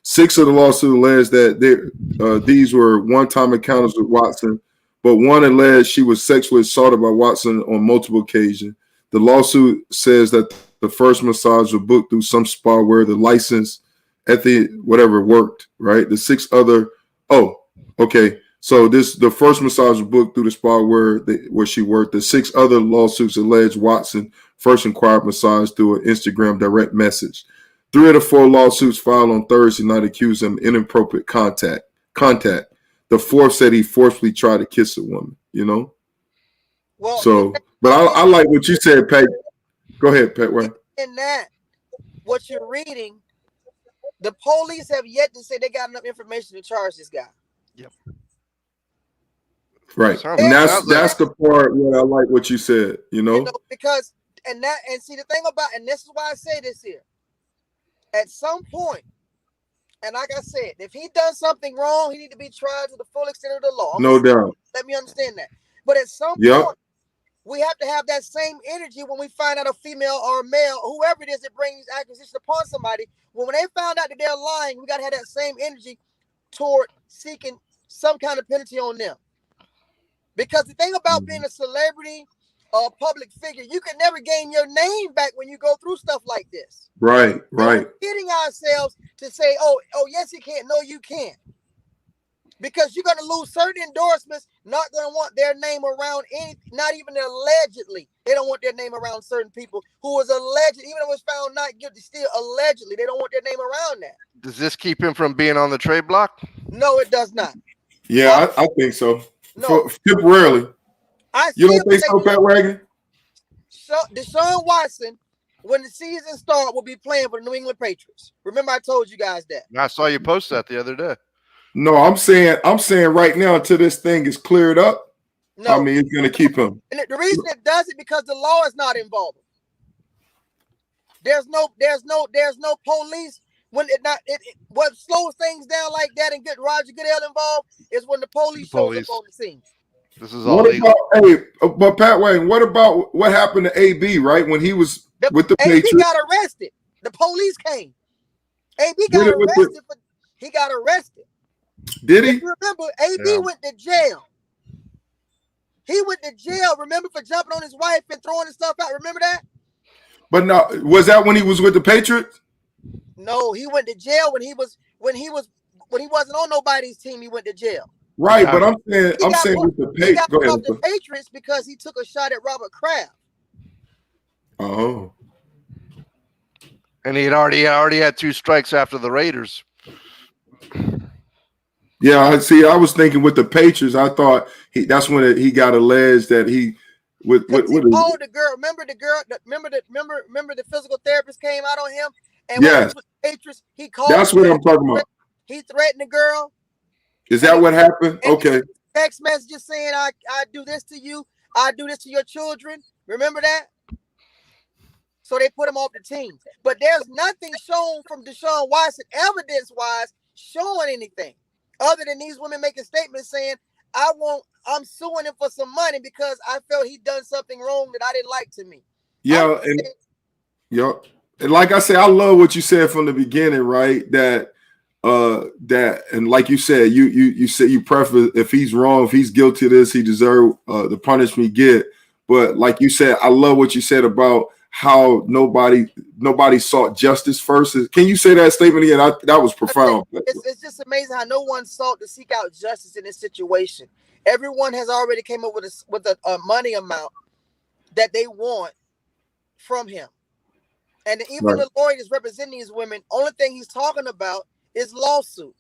6 of the lawsuits alleged that these were one-time encounters with Watson, but one alleged she was sexually assaulted by Watson on multiple occasions. The lawsuit says that the first massage was booked through some spa where the license at the whatever worked, right? The 6 other, so the first massage was booked through the spa where she worked. The 6 other lawsuits allege Watson first inquired massage through an Instagram direct message. 3 of the 4 lawsuits filed on Thursday night accused him of inappropriate contact. The 4th said he forcefully tried to kiss a woman, Well, so, but I like what you said, Pat. Go ahead, Pat. In that, what you're reading, the police have yet to say they got enough information to charge this guy. Yep. Right. And that's the part where I like what you said, because And see the thing about, and this is why I say this here. At some point, and like I said, if he done something wrong, he need to be tried to the full extent of the law. No doubt. Let me understand that. But at some Yep. point, we have to have that same energy when we find out a female or a male, whoever it is that brings acquisition upon somebody. When they found out that they're lying, we got to have that same energy toward seeking some kind of penalty on them. Because the thing about being a celebrity or a public figure, you can never gain your name back when you go through stuff like this. Right. We're kidding ourselves to say, oh, yes, you can't. No, you can't. Because you're going to lose certain endorsements, not going to want their name around any, not even allegedly. They don't want their name around certain people who was alleged, even though it was found not guilty, still allegedly. They don't want their name around that. Does this keep him from being on the trade block? No, it does not. Yeah, I think so. No. Temporarily. You don't think so, Pat Wagon? Deshaun Watson, when the season starts, will be playing for the New England Patriots. Remember, I told you guys that. I saw you post that the other day. No, I'm saying right now until this thing is cleared up. No, I mean, it's going to keep him. And the reason it does it because the law is not involved. There's no police. When what slows things down like that and get Roger Goodell involved is when the police shows up on the scene. This is all legal. But Pat Wagon, what about what happened to AB, right? When he was with the Patriots? AB got arrested. The police came. AB got arrested. He got arrested. Did he? If you remember, AB went to jail. He went to jail, remember, for jumping on his wife and throwing his stuff out. Remember that? But no, was that when he was with the Patriots? No, he went to jail when he wasn't on nobody's team. He went to jail. Right, but I'm saying with the Patriots. He got put off the Patriots because he took a shot at Robert Kraft. Oh. And he already had 2 strikes after the Raiders. Yeah, I was thinking with the Patriots. I thought that's when he got alleged that he with told the girl. Remember the physical therapist came out on him. And yes, with the Patriots, he called. That's what I'm talking about. He threatened the girl. Is that what happened? Okay. Text messages saying, "I do this to you. I do this to your children." Remember that? So they put him off the team. But there's nothing shown from Deshaun Watson, evidence-wise, showing anything other than these women making statements saying, I'm suing him for some money because I felt he done something wrong that I didn't like to me. Yeah, and like I said, I love what you said from the beginning, right? That and like you said, you said you prefer if he's wrong, if he's guilty of this, he deserves the punishment he get. But like you said, I love what you said about how nobody sought justice first. Can you say that statement again? That was profound. It's just amazing how no one sought to seek out justice in this situation. Everyone has already came up with a money amount that they want from him. And even the lawyer is representing these women. Only thing he's talking about is lawsuit.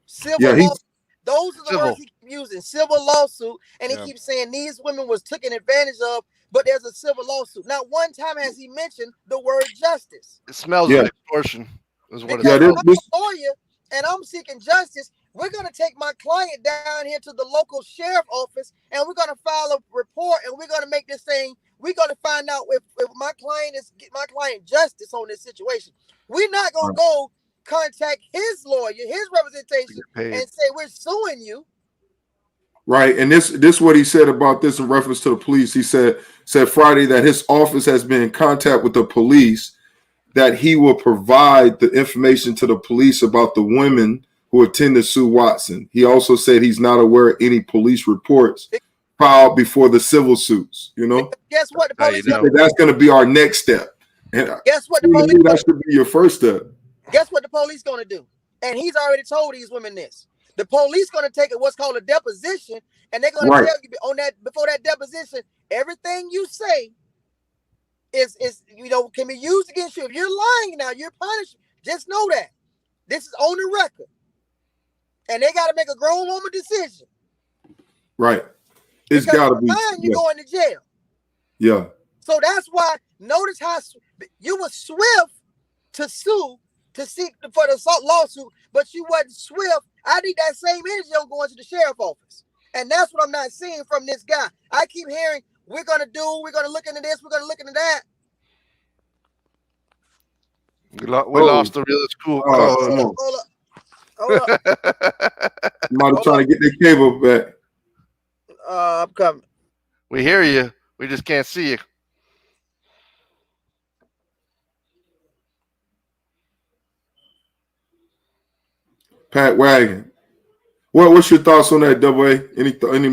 Civil lawsuit. Those are the words he keeps using. Civil lawsuit. And he keeps saying these women was taken advantage of, but there's a civil lawsuit. Not one time has he mentioned the word justice. It smells like extortion. Is what because I'm a lawyer and I'm seeking justice. We're going to take my client down here to the local sheriff office and we're going to file a report and we're going to make this thing. We're going to find out if my client get my client justice on this situation. We're not going to go contact his lawyer, his representation, and say we're suing you. Right, and this what he said about this in reference to the police. He said Friday that his office has been in contact with the police, that he will provide the information to the police about the women who attend to Sue Watson. He also said he's not aware of any police reports filed before the civil suits. You know, guess what? The police that's going to be our next step. And guess what? The police that should be your first step. Guess what the police going to do? And he's already told these women this. The police going to take what's called a deposition, and they're going to tell you on that before that deposition, everything you say is can be used against you. If you're lying now, you're punished. Just know that this is on the record, and they got to make a grown woman decision. Right, it's got to be. You're going to jail. Yeah. So that's why. Notice how you were swift to sue to seek for the lawsuit, but you wasn't swift. I need that same energy on going to the sheriff's office. And that's what I'm not seeing from this guy. I keep hearing, we're going to look into this, we're going to look into that. We Oh, lost the real cool oh, Hold co-host. up, oh. hold up, hold up, Somebody hold trying up. to get their cable back. I'm coming. We hear you. We just can't see you. Pat Wagon. What's your thoughts on that, Double A? Any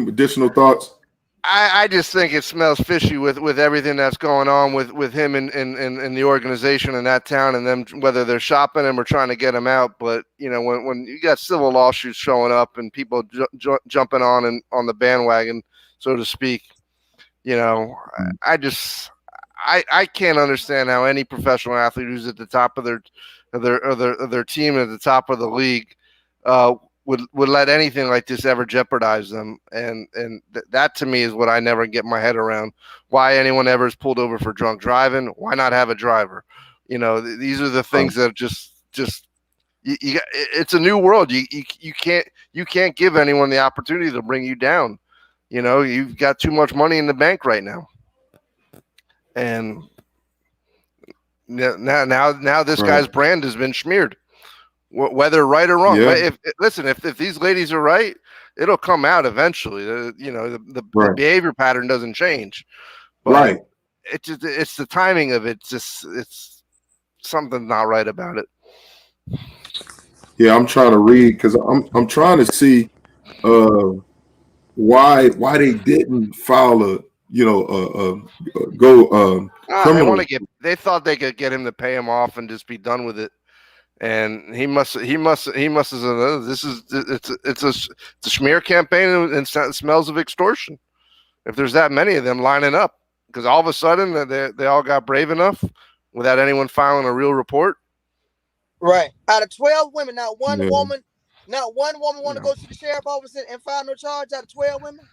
additional thoughts? I just think it smells fishy with everything that's going on with him in the organization in that town, and them, whether they're shopping him or trying to get him out. But when you got civil lawsuits showing up and people jumping on the bandwagon, so to speak, I can't understand how any professional athlete who's at the top of their team at the top of the league would let anything like this ever jeopardize them. And that to me is what I never get my head around. Why anyone ever is pulled over for drunk driving? Why not have a driver? These are the things that just it's a new world. You can't give anyone the opportunity to bring you down. You've got too much money in the bank right now. And now this guy's brand has been smeared, whether right or wrong. Yeah. If these ladies are right, it'll come out eventually. The behavior pattern doesn't change, but it's the timing of it. It's something not right about it. Yeah, I'm trying to read because I'm trying to see why they didn't file a criminal. They thought they could get him to pay him off and just be done with it. And he must have said, it's a smear campaign and it smells of extortion. If there's that many of them lining up, because all of a sudden they all got brave enough without anyone filing a real report. Right. Out of 12 women, not one woman want to go to the sheriff office and file no charge out of 12 women.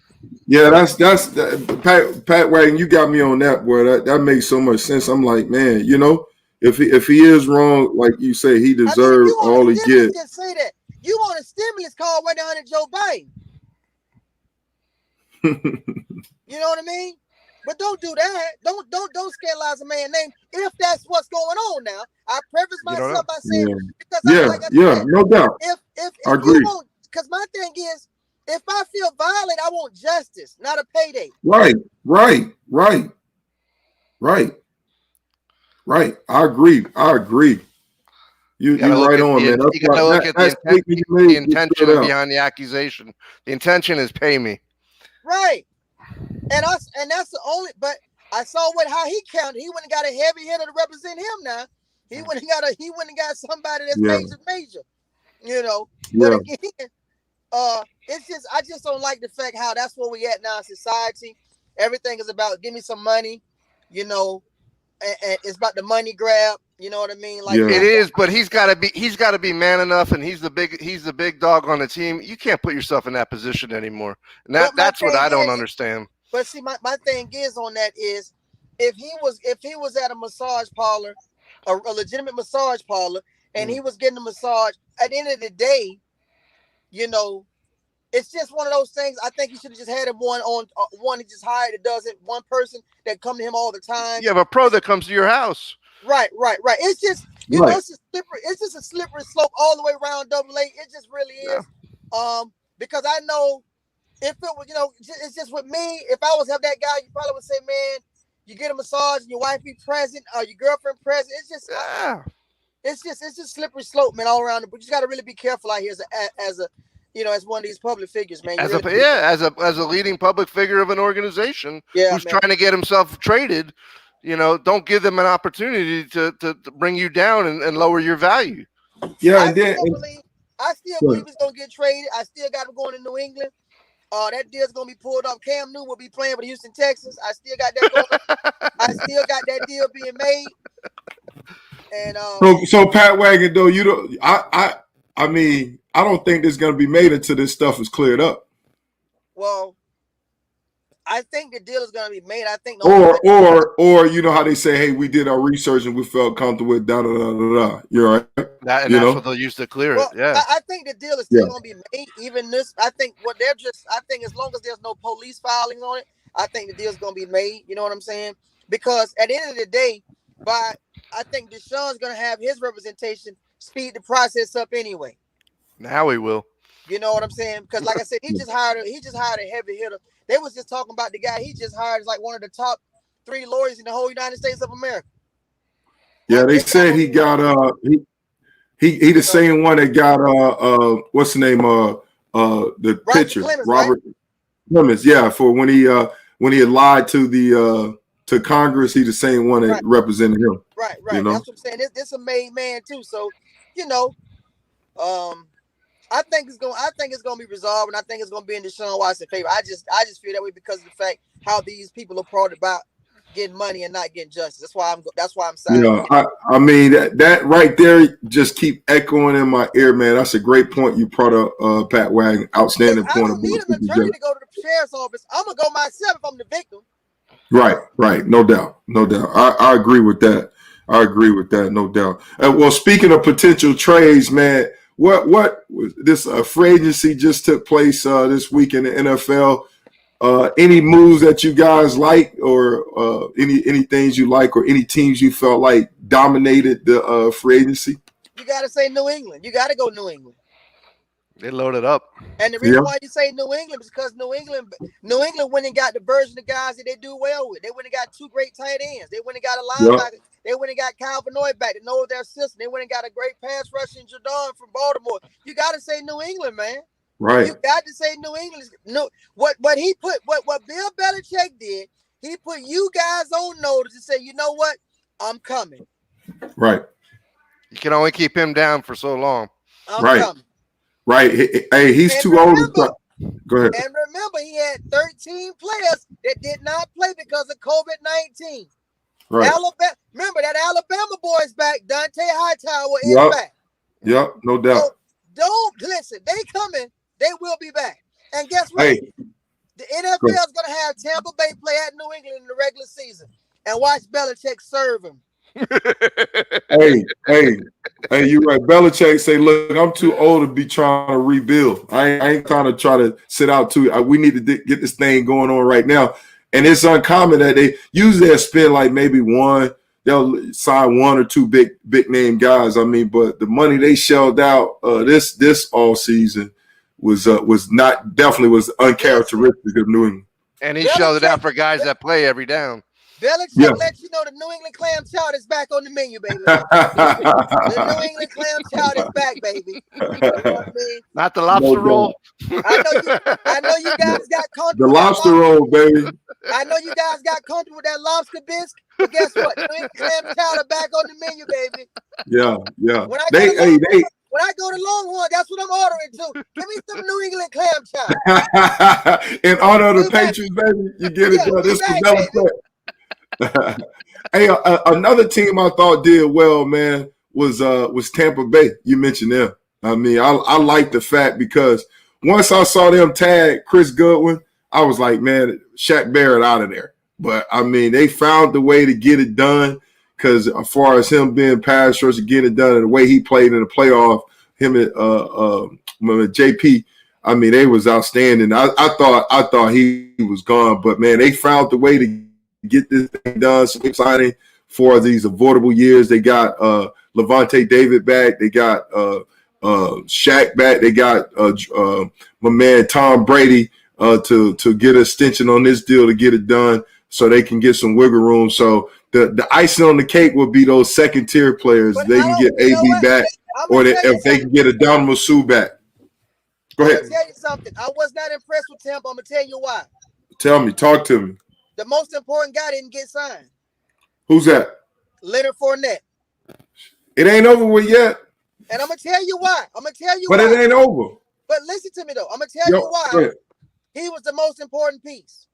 Yeah, that's Pat Wagon. You got me on that, boy. That makes so much sense. I'm like, man, if he is wrong, like you say, he deserves all he gets. Just say that. You want a stimulus call right down to Joe Biden. You know what I mean? But don't do that. Don't scandalize a man's name if that's what's going on. Now, I preface myself by saying because no doubt. If I agree. you want, because my thing is, if I feel violent, I want justice, not a payday. Right. I agree. You're right on, man. You got to look at the intention behind the accusation. The intention is pay me. Right. And that's the only. But I saw how he counted. He went and got a heavy hitter to represent him. Now he went and got somebody that's major. But again, it's just I just don't like the fact how that's where we at now in society. Everything is about give me some money, and it's about the money grab. You know what I mean? Like it is, but he's got to be man enough, and he's the big dog on the team. You can't put yourself in that position anymore, and that's what I don't understand. But see, my thing is on that is if he was at a massage parlor, a legitimate massage parlor, and he was getting a massage, at the end of the day, it's just one of those things. I think he should have just had him one he just hired that does it, one person that come to him all the time. You have a pro that comes to your house. Right. It's just it's just a slippery slope all the way around Double A. It just really is. Because I know if it was, it's just with me. If I was have that guy, you probably would say, man, you get a massage and your wife be present, or your girlfriend present. It's just, it's just slippery slope, man, all around. But you just got to really be careful out here as one of these public figures, man. As a leading public figure of an organization who's trying to get himself traded, don't give them an opportunity to bring you down and lower your value. Yeah, I still believe he's gonna get traded. I still got him going to New England. That deal's gonna be pulled off. Cam Newton will be playing with Houston Texans. I still got that going. I still got that deal being made. And so Pat Wagon, though, you don't. I mean, I don't think this is gonna be made until this stuff is cleared up. Well, I think the deal is going to be made. I think or you know how they say, hey, we did our research and we felt comfortable with da da da da da. You're right. That's what they'll use to clear it. Yeah. I think the deal is still going to be made. Even this, I think as long as there's no police filing on it, I think the deal is going to be made. You know what I'm saying? Because at the end of the day, I think Deshaun's gonna have his representation speed the process up anyway. Now he will. You know what I'm saying? Because like I said, he just hired a heavy hitter. They was just talking about the guy he just hired is like one of the top 3 lawyers in the whole United States of America. Yeah, they said he got he the same one that got what's the name the pitcher Clemens, Robert Clemens. Yeah, for when he had lied to the to Congress, he the same one that represented him. Right. You know? That's what I'm saying. This a made man too. So, you know, I think it's gonna be resolved, and I think it's gonna be in Deshaun Watson's favor. I just feel that way because of the fact how these people are proud about getting money and not getting justice. That's why I'm saying. I mean that right there just keep echoing in my ear, man. That's a great point you brought up, Pat Wagon. Outstanding point. I don't need an attorney to go to the sheriff's office. I'm gonna go myself if I'm the victim. Right. No doubt. I agree with that. No doubt. Well, speaking of potential trades, man, what this free agency just took place this week in the NFL. Any moves that you guys like, or any things you like, or any teams you felt like dominated the free agency? You got to say New England. You got to go New England. They loaded up. And the reason why you say New England is because New England went and got the version of guys that they do well with. They went and got 2 great tight ends. They went and got a linebacker. They went and got Kyle Benoit back to know their system. They went and got a great pass rushing Jadon from Baltimore. You got to say New England, man. Right. You got to say New England. No, what Bill Belichick did, he put you guys on notice and say, you know what? I'm coming. Right. You can only keep him down for so long. I'm coming. Right. Hey, he's too old to start. Go ahead. And remember, he had 13 players that did not play because of COVID-19. Right. Remember that Alabama boy's back. Dante Hightower is back. Yep, no doubt. So don't listen. They coming. They will be back. And guess what? Hey, the NFL is going to have Tampa Bay play at New England in the regular season and watch Belichick serve him. hey, you're right. Belichick say, look, I'm too old to be trying to rebuild. I ain't trying to sit out too. We need to get this thing going on right now. And it's uncommon that they usually they'll spend like maybe they'll sign 1 or 2 big name guys. I mean, but the money they shelled out this all season was uncharacteristic of New England. And he shelled it out for guys that play every down. Belichick let you know the New England clam chowder is back on the menu, baby. The New England clam chowder is back, baby. You know what I mean? Not the lobster roll. I know you guys got comfortable. The lobster roll, baby. I know you guys got comfortable with that lobster bisque, but guess what? New England clam chowder back on the menu, baby. Yeah. When I go to Longhorn, that's what I'm ordering too. Give me some New England clam chowder. In honor of the Patriots, baby, you get it done. This is Belichick. Hey, another team I thought did well, man, was Tampa Bay. You mentioned them. I mean, I like the fact because once I saw them tag Chris Goodwin, I was like, man, Shaq Barrett out of there. But I mean, they found the way to get it done because as far as him being pass rush to get it done and the way he played in the playoff, him and JP, I mean, they was outstanding. I thought he was gone, but man, they found the way to get this thing done. So exciting for these avoidable years. They got Levante David back. They got Shaq back. They got my man Tom Brady to get an extension on this deal to get it done so they can get some wiggle room. So the icing on the cake will be those second tier players. They can get AB back, or if they can get Adama Sue back. Go ahead. I'm gonna tell you something. I was not impressed with Tampa. I'm gonna tell you why. Tell me. Talk to me. The most important guy didn't get signed. Who's that? Leonard Fournette. It ain't over with yet. And I'm gonna tell you why. But it ain't over. But listen to me though. I'm gonna tell you why he was the most important piece.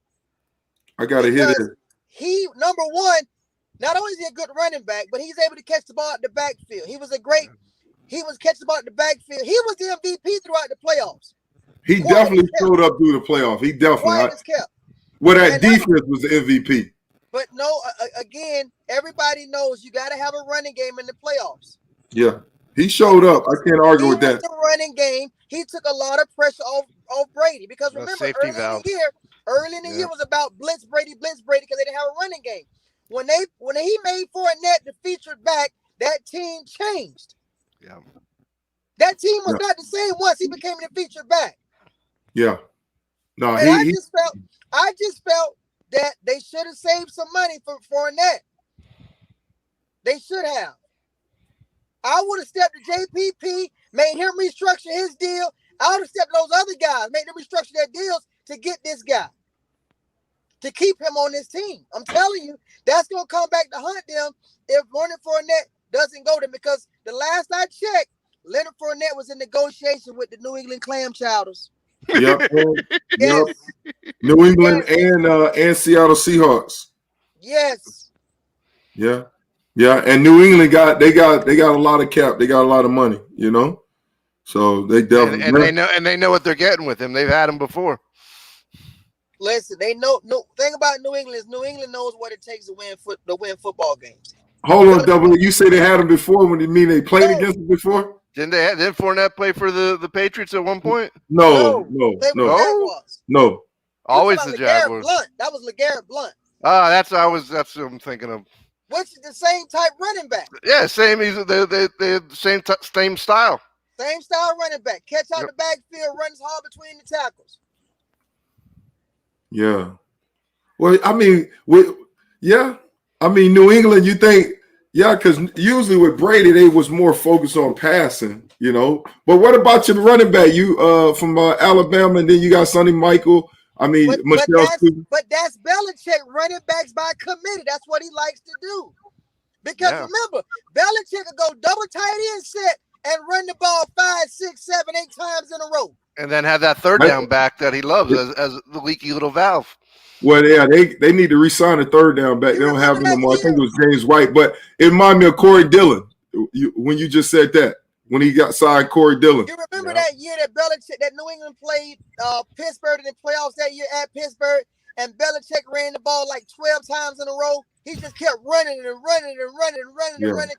I gotta hear this. He, number one, not only is he a good running back, but he's able to catch the ball at the backfield. He was catching the ball at the backfield. He was the MVP throughout the playoffs. He definitely showed up through the playoff. He definitely. Well, that defense was the MVP. But no, again, everybody knows you got to have a running game in the playoffs. Yeah, he showed up. I can't argue with that. The running game, he took a lot of pressure off Brady because remember, early in the year was about blitz Brady because they didn't have a running game. when he made Fournette the featured back, that team changed. Yeah. That team was not the same once he became the featured back. Yeah. No, and I just felt that they should have saved some money for Fournette. They should have. I would have stepped to JPP, made him restructure his deal. I would have stepped to those other guys, made them restructure their deals to get this guy, to keep him on this team. I'm telling you, that's going to come back to hunt them if Leonard Fournette doesn't go there, because the last I checked, Leonard Fournette was in negotiation with the New England Clam Chowders. Yep. Yes. Yep. New England and Seattle Seahawks. Yes. Yeah. Yeah. And New England got a lot of cap. They got a lot of money, you know. So they definitely and they know what they're getting with him. They've had him before. Listen, they know. No thing about New England is New England knows what it takes to win football games. Hold on, Double. You say they had him before. When you mean they played against him before? Didn't Fournette play for the Patriots at one point? No. Always the Jaguars. That was LeGarrette Blount. That's what I'm thinking of. Which is the same type running back. Yeah, same. He's the same style. Same style running back. Catch out the backfield, runs hard between the tackles. Yeah. Well, I mean, New England, you think, because usually with Brady, they was more focused on passing, you know. But what about your running back? You from Alabama, and then you got Sonny Michael. But that's Belichick, running backs by committee. That's what he likes to do. Because remember, Belichick will go double tight end set and run the ball 5, 6, 7, 8 times in a row. And then have that third down back that he loves as the leaky little valve. Well, yeah, they need to re-sign a third down back. They don't have him no more. I think it was James White, but it reminded me of Corey Dillon when you just said that, when he got signed, Corey Dillon. You remember that year that New England played Pittsburgh in the playoffs that year at Pittsburgh, and Belichick ran the ball like 12 times in a row? He just kept running and running and running and running and running.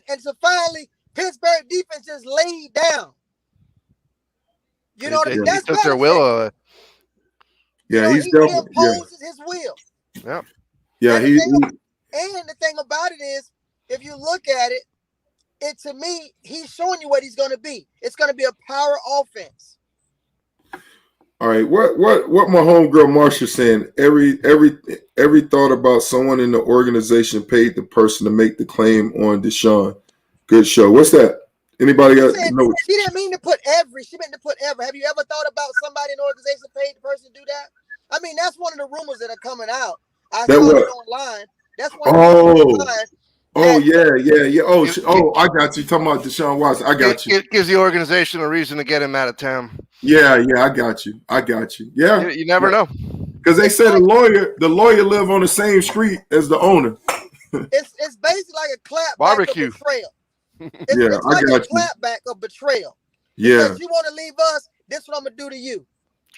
And so finally, Pittsburgh defense just laid down. You know, that's took their will. He imposes his will. Yeah. Yeah. And the thing about it is, if you look at it, to me, he's showing you what he's going to be. It's going to be a power offense. All right. What my homegirl Marsha saying? Every thought about someone in the organization paid the person to make the claim on Deshaun. Good show. What's that? Anybody got notes? She didn't mean to put every. She meant to put ever. Have you ever thought about somebody in the organization paid the person to do that? I mean, that's one of the rumors that are coming out. I saw it online. That's one. Oh, I got you. Talking about Deshaun Watson. I got you. It gives the organization a reason to get him out of town. Yeah, I got you. Yeah. You never know. Because they said the lawyer live on the same street as the owner. It's basically like a clapback barbecue of betrayal. It's like a clapback of betrayal. Yeah. Because you want to leave us, this is what I'm going to do to you.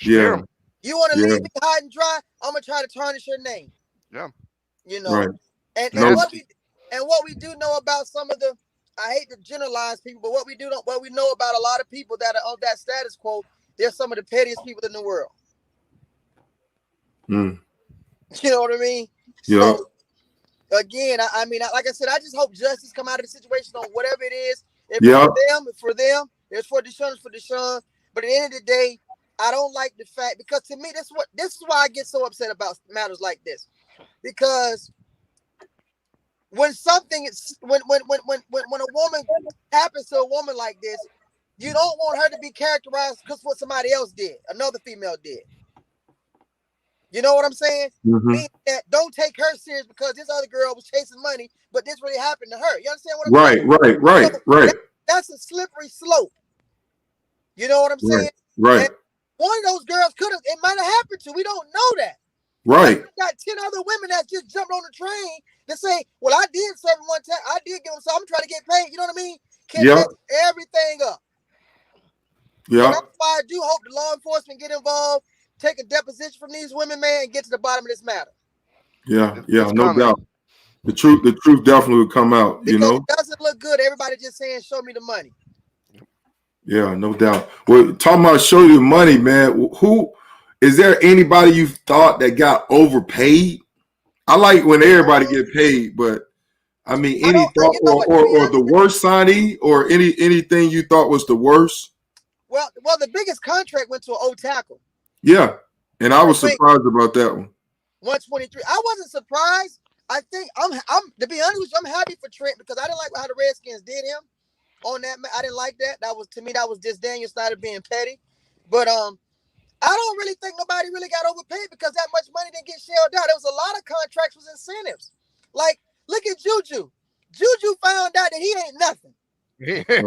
Yeah. You want to leave me high and dry, I'm going to try to tarnish your name. Yeah. You know. Right. And what we do know about some of the, I hate to generalize people, but what we know about a lot of people that are on that status quo, they're some of the pettiest people in the world. You know what I mean? Yeah. So, again, I mean, like I said, I just hope justice come out of the situation on whatever it is. If it's for them, it's for Deshaun. But at the end of the day, I don't like the fact, because to me, this is why I get so upset about matters like this. Because when something is when a woman happens to a woman like this, you don't want her to be characterized because what somebody else did, another female did. You know what I'm saying? Meaning that don't take her serious because this other girl was chasing money, but this really happened to her. You understand what I'm saying? Right. That's a slippery slope. You know what I'm saying? Right. And one of those girls it might have happened to. We don't know that. Right. We got 10 other women that just jumped on the train to say, well, I did serve him one time. I did give him, so I'm trying to get paid. You know what I mean? Can't mess everything up. Yeah. So that's why I do hope the law enforcement get involved, take a deposition from these women, man, and get to the bottom of this matter. Yeah, no doubt. The truth definitely will come out, because you know. It doesn't look good. Everybody just saying, show me the money. Yeah, no doubt. Well, talking about show you the money, man. Who is there anybody you thought that got overpaid? I like when everybody get paid, but I mean, I any don't. thought You know what? To be or the honest, worst signee or anything you thought was the worst? well, the biggest contract went to an old tackle. Yeah, and I Trent was Wait, surprised about that one. 123. I wasn't surprised. I think I'm to be honest with you, I'm happy for Trent because I didn't like how the Redskins did him on that. I didn't like that. That was to me that was just Daniel Snyder being petty. But I don't really think nobody really got overpaid because that much money didn't get shelled out. There was a lot of contracts with incentives. Like, look at Juju. Juju found out that he ain't nothing.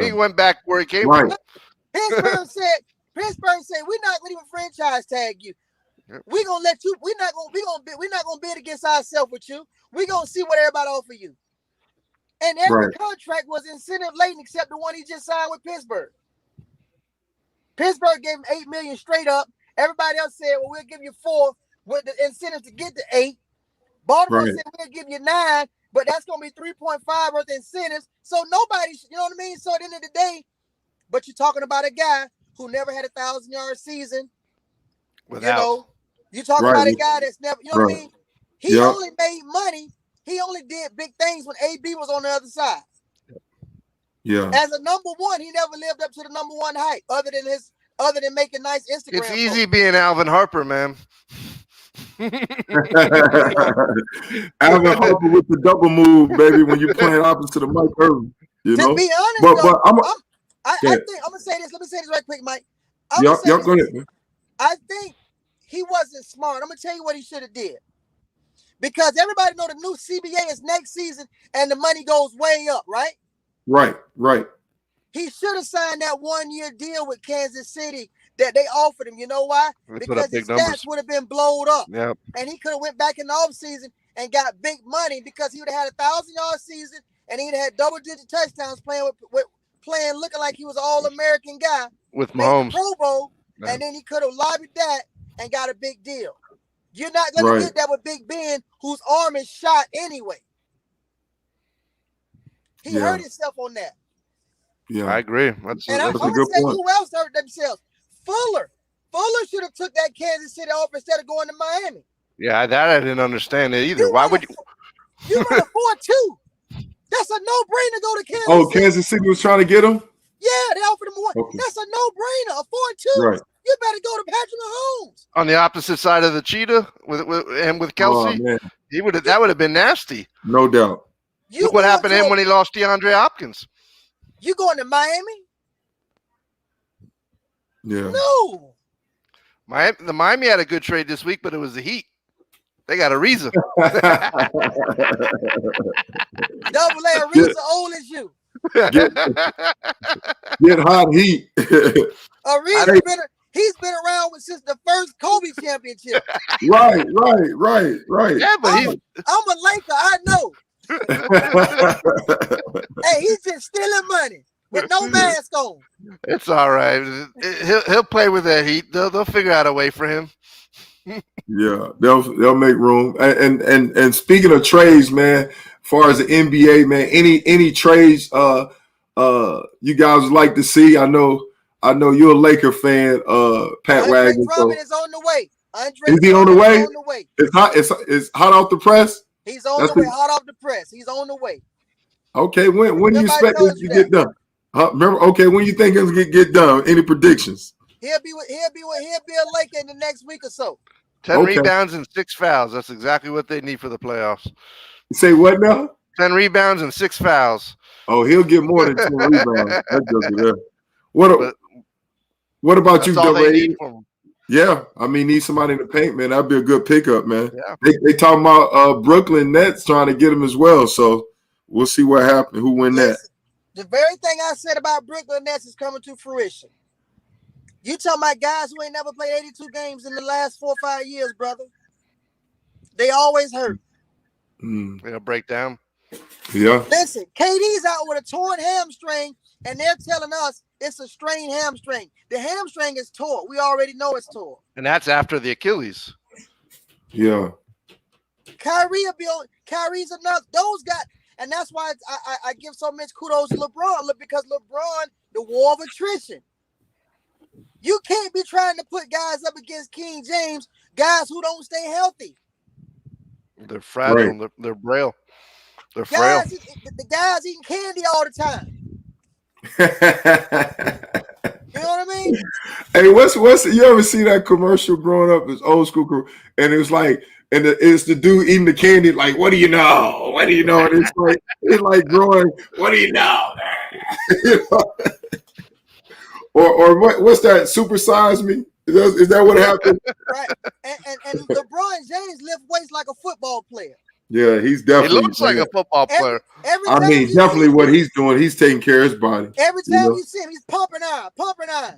He went back where he came Right. from. Pittsburgh said, we're not gonna even franchise tag you. We're gonna let you, we're not gonna bid against ourselves with you. We're gonna see what everybody offer you. And every Right. contract was incentive laden except the one he just signed with Pittsburgh. Pittsburgh gave him $8 million straight up. Everybody else said, well, we'll give you 4 with the incentive to get to 8. Baltimore Right. said we'll give you 9, but that's gonna be 3.5 worth of incentives. So nobody, you know what I mean? So at the end of the day, but you're talking about a guy who never had 1,000-yard season. Without. You know, you're talking Right. about a guy that's never, you know what I Right. mean? He Yep. only made money. He only did big things when AB was on the other side. Yeah. As a number one, he never lived up to the number one hype, other than making nice Instagram. It's easy being Alvin Harper, man. Alvin Harper with the double move, baby, when you're playing opposite of Mike Irvin. You know? To be honest, but I think I'm gonna say this. Let me say this right quick, Mike. Yep, go ahead, man. I think he wasn't smart. I'm gonna tell you what he should have did. Because everybody know the new CBA is next season and the money goes way up, right? Right. He should have signed that 1-year deal with Kansas City that they offered him. You know why? Because his stats would have been blowed up. Yep. And he could have went back in the offseason and got big money because he would have had 1,000-yard season and he'd have had double-digit touchdowns playing looking like he was an all-American guy. With Mahomes. Pro Bowl, and then he could have lobbied that and got a big deal. You're not going to get that with Big Ben, whose arm is shot anyway. He hurt himself on that. Yeah, I agree. That's I'm a going good to say point. who else hurt themselves. Fuller should have took that Kansas City offer instead of going to Miami. Yeah, that I didn't understand it either. Why would you? You run a 4.2. That's a no-brainer to go to Kansas City. Oh, Kansas City was trying to get him? Yeah, they offered him 1. Okay. That's a no-brainer. A 4.2. Right. You better go to Patrick Mahomes. On the opposite side of the cheetah with Kelsey, that would have been nasty. No doubt. Look what happened to him when he lost DeAndre Hopkins. You going to Miami? Yeah. No. Miami had a good trade this week, but it was the Heat. They got Ariza. Double A Ariza old as you. Get hot heat. Ariza he's been around since the first Kobe championship. Right. Yeah, but I'm a Laker, I know. Hey, he's just stealing money with no mask on. It's all right. He'll play with that Heat. They'll figure out a way for him. Yeah, they'll make room. And speaking of trades, man, as far as the NBA, man, any trades you guys would like to see? I know you're a Laker fan, Pat Wagner. Drummond is on the way. Is he on the way? It's hot off the press. He's on the way, hot off the press. He's on the way. Okay, when do you expect this to get done? Remember, okay, when you think it's gonna get done? Any predictions? He'll be a Laker in the next week or so. 10 rebounds and 6 fouls. That's exactly what they need for the playoffs. You say what now? 10 rebounds and 6 fouls. Oh, he'll get more than 10 rebounds. That's just it. What about you, DeRay? Yeah, I mean, need somebody in the paint, man. That'd be a good pickup, man. Yeah. They talking about Brooklyn Nets trying to get him as well. So we'll see what happens. Who win that? The very thing I said about Brooklyn Nets is coming to fruition. You talking about guys who ain't never played 82 games in the last 4 or 5 years, brother. They always hurt. They'll break down. Yeah. Listen, KD's out with a torn hamstring, and they're telling us it's a strained hamstring. The hamstring is torn. We already know it's torn. And that's after the Achilles. Yeah. Kyrie's enough. Those guys, and that's why I give so much kudos to LeBron. Because LeBron, the war of attrition. You can't be trying to put guys up against King James, guys who don't stay healthy. They're fragile. Right. They're frail. They're frail. Guys, the guys eating candy all the time. You know what I mean? Hey, what's you ever see that commercial growing up? It's old school, and it was like, and it's the dude eating the candy. Like, what do you know? What do you know? And it's like growing. What do you know? You know? Or what's that? Super size me? Is that what happened? Right. And LeBron James lift weights like a football player. Yeah, he's He definitely. looks like a football player. Every I time mean, you definitely see him, what he's doing. He's taking care of his body. every you time know? you see him, he's pumping iron.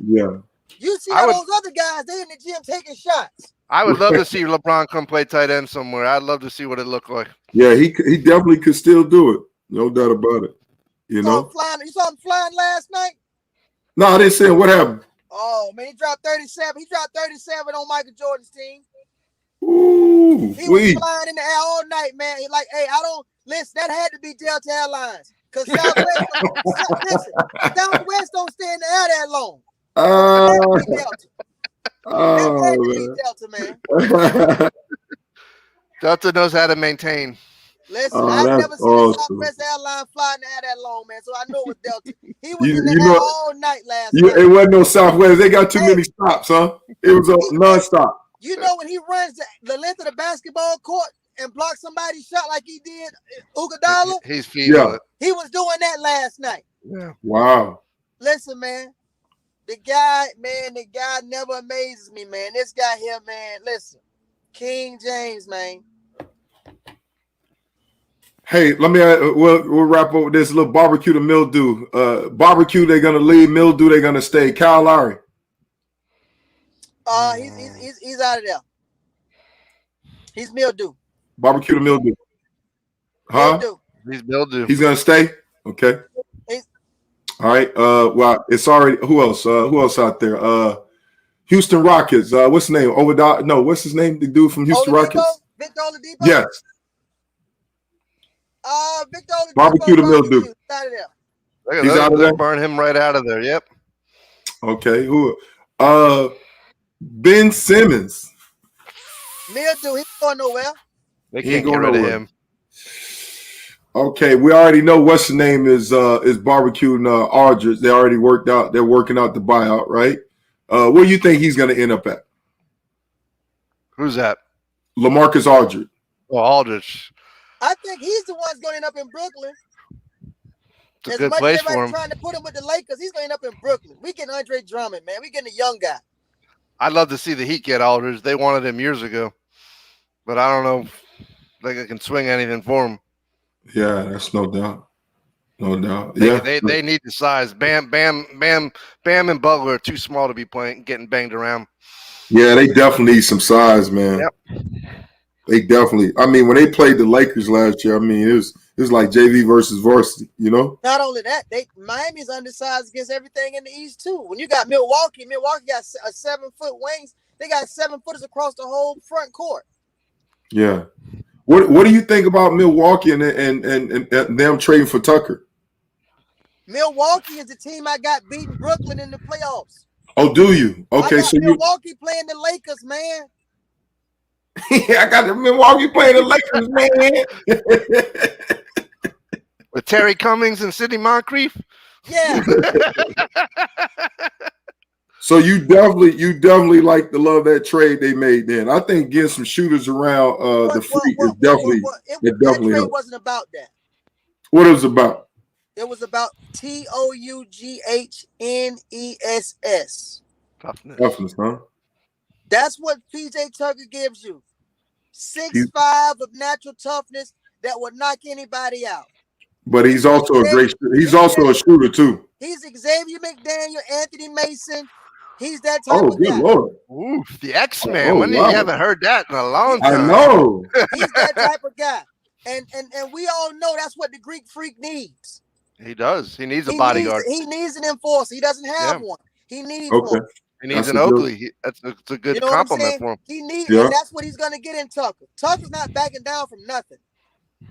Yeah. You see I all would- those other guys, they in the gym taking shots. I would love to see LeBron come play tight end somewhere. I'd love to see what it looked like. Yeah, he definitely could still do it. No doubt about it. You know? You saw him flying last night? No, I didn't say what happened. Oh, man, he dropped 37. He dropped 37 on Michael Jordan's team. Ooh, He was flying in the air all night, man. He like, hey, I don't listen. That had to be Delta Airlines, because Southwest don't stay in the air that long. That had to be Delta. That had to be Delta, man. Delta knows how to maintain. Listen, Oh, I've that's never seen awesome. Southwest Airlines fly in the air that long, man. So I know it was Delta. He was You in the know- air all night last night. It wasn't no Southwest. They got too many stops, huh? It was a nonstop. You know when he runs the length of the basketball court and blocks somebody's shot like he did Iguodala? He's feeling it. He was doing that last night. Yeah. Wow. Listen, man. The guy never amazes me, man. This guy here, man. Listen. King James, man. Hey, let me. We'll wrap up with this little barbecue to mildew. Barbecue, they're gonna leave. Mildew, they're gonna stay. Kyle Lowry. He's out of there. He's mildew. Barbecue to mildew. Huh? Mildew. He's mildew. He's gonna stay. Okay. All right. Well, it's already. Who else? Who else out there? Houston Rockets. What's his name? No, what's his name? The dude from Houston Oladipo? Rockets. Victor Oladipo? Yes. Victor Oladipo. Barbecue to mildew. He's out of there. He's out of there? Burn him right out of there. Yep. Okay. Who? Ben Simmons. Mildew. He's going nowhere. They He ain't can't get going rid of nowhere. him. Okay, we already know what's the name is barbecuing Aldridge. They already worked out. They're working out the buyout, right? Where do you think he's going to end up at? Who's that? LaMarcus Aldridge. Oh, Aldridge. I think he's the one going to end up in Brooklyn. It's a As good much place as for everybody's him. trying to put him with the Lakers, he's going to end up in Brooklyn. We getting Andre Drummond, man. We getting a young guy. I'd love to see the Heat get Aldridge. They wanted him years ago, but I don't know if they can swing anything for him. Yeah, that's no doubt. No doubt. They need the size. Bam, and Butler are too small to be getting banged around. Yeah, they definitely need some size, man. Yep. They definitely. I mean, when they played the Lakers last year, I mean, it was like JV versus varsity, you know? Not only that, Miami's undersized against everything in the East too. When you got Milwaukee got a 7-foot wings. They got 7-footers across the whole front court. Yeah. What do you think about Milwaukee and them trading for Tucker? Milwaukee is the team I got beating Brooklyn in the playoffs. Oh, do you? Okay, I got so Milwaukee playing the Lakers, man. I got the Milwaukee playing the Lakers, man. With Terry Cummings and Sidney Moncrief? Yeah. So you definitely like the love that trade they made then. I think getting some shooters around the Freak is definitely that trade helped. wasn't about that. What it was about? It was about TOUGHNESS. Toughness, huh? That's what PJ Tucker gives you. 6'5" of natural toughness that would knock anybody out. But he's also a great shooter. He's also a shooter too. He's Xavier McDaniel, Anthony Mason. He's that type Oh, of guy. good Lord. Oof, the X-Man. Oh, When you wow. haven't heard that in a long I time. know. He's that type of guy. And we all know that's what the Greek Freak needs. He does. He needs a bodyguard. He needs an enforcer. He doesn't have one. He needs one. He needs That's an a good- Oakley. That's a good You know what I'm compliment saying? for him. He needs, Yeah. and that's what he's gonna get in Tucker. Tucker's not backing down from nothing.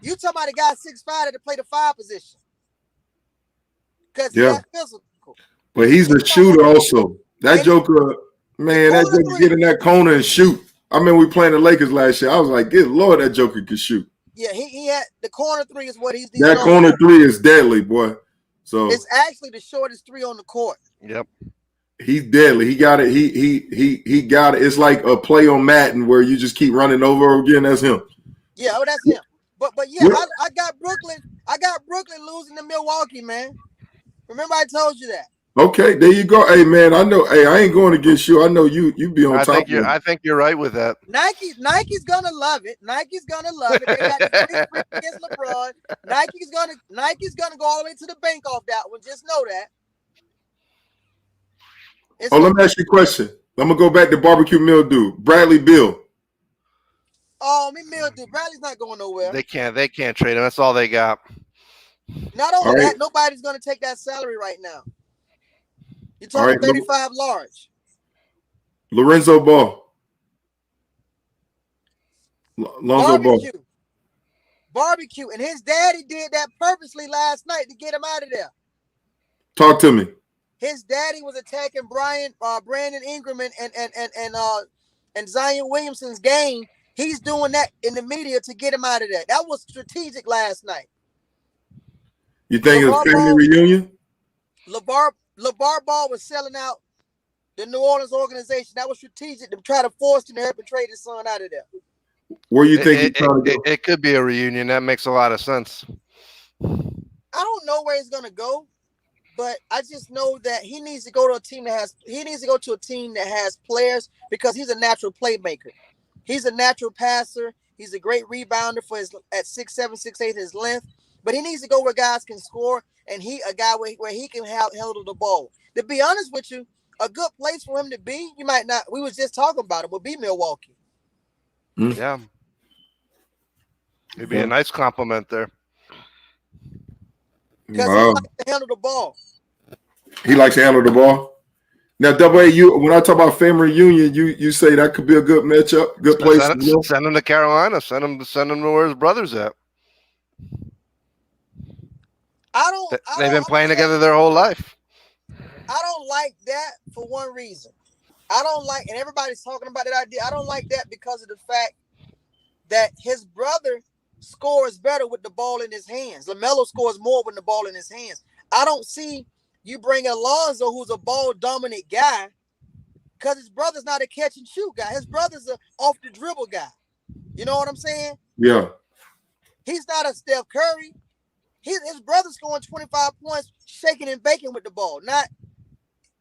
You talking about a guy 6'5" that play the 5 position. Because he's that physical. But he's a shooter also. That Joker, man, that Joker get in that corner and shoot. I mean, we playing the Lakers last year. I was like, good Lord, that Joker can shoot. Yeah, he had the corner three is what he's that corner three is deadly, boy. So it's actually the shortest three on the court. Yep. He's deadly. He got it. He got it. It's like a play on Madden where you just keep running over again. That's him. Yeah, oh, that's him. But yeah, I got Brooklyn. I got Brooklyn losing to Milwaukee, man. Remember I told you that. Okay, there you go. Hey man, I know. Hey, I ain't going against you. I know you be on top. I think you're right with that. Nike's gonna love it. Nike's gonna love it. They got the free against LeBron. Nike's gonna go all the way to the bank off that one. Just know that. Let me ask you a question. I'm gonna go back to barbecue mildew. Bradley Beal. Oh, mildew. Bradley's not going nowhere. They can't trade him. That's all they got. Not only that, nobody's gonna take that salary right now. You're talking 35 large. Lorenzo Ball. Lonzo Ball. Barbecue. And his daddy did that purposely last night to get him out of there. Talk to me. His daddy was attacking Brandon Ingram and Zion Williamson's game. He's doing that in the media to get him out of there. That was strategic last night. You think it's a family reunion? LeVar Ball was selling out the New Orleans organization. That was strategic to try to force him to help and trade his son out of there. Where you think he's trying to go? It could be a reunion. That makes a lot of sense. I don't know where he's gonna go, but I just know that he needs to go to a team that has players because he's a natural playmaker. He's a natural passer. He's a great rebounder at 6'7", 6'8", his length. But he needs to go where guys can score, and a guy where he can handle the ball. To be honest with you, a good place for him to be, you might not. We was just talking about it. Would be Milwaukee. Yeah, it'd be a nice compliment there. Because he likes to handle the ball. He likes to handle the ball. Now, Double A, when I talk about family reunion, you say that could be a good matchup, good place. Send him to Carolina. Send him to where his brother's at. They've been playing together their whole life. I don't like that for one reason. And everybody's talking about that idea. I don't like that because of the fact that his brother scores better with the ball in his hands. LaMelo scores more with the ball in his hands. I don't see you bring Alonzo, who's a ball-dominant guy, because his brother's not a catch-and-shoot guy. His brother's an off-the-dribble guy. You know what I'm saying? Yeah. He's not a Steph Curry. His brother's scoring 25 points, shaking and baking with the ball, not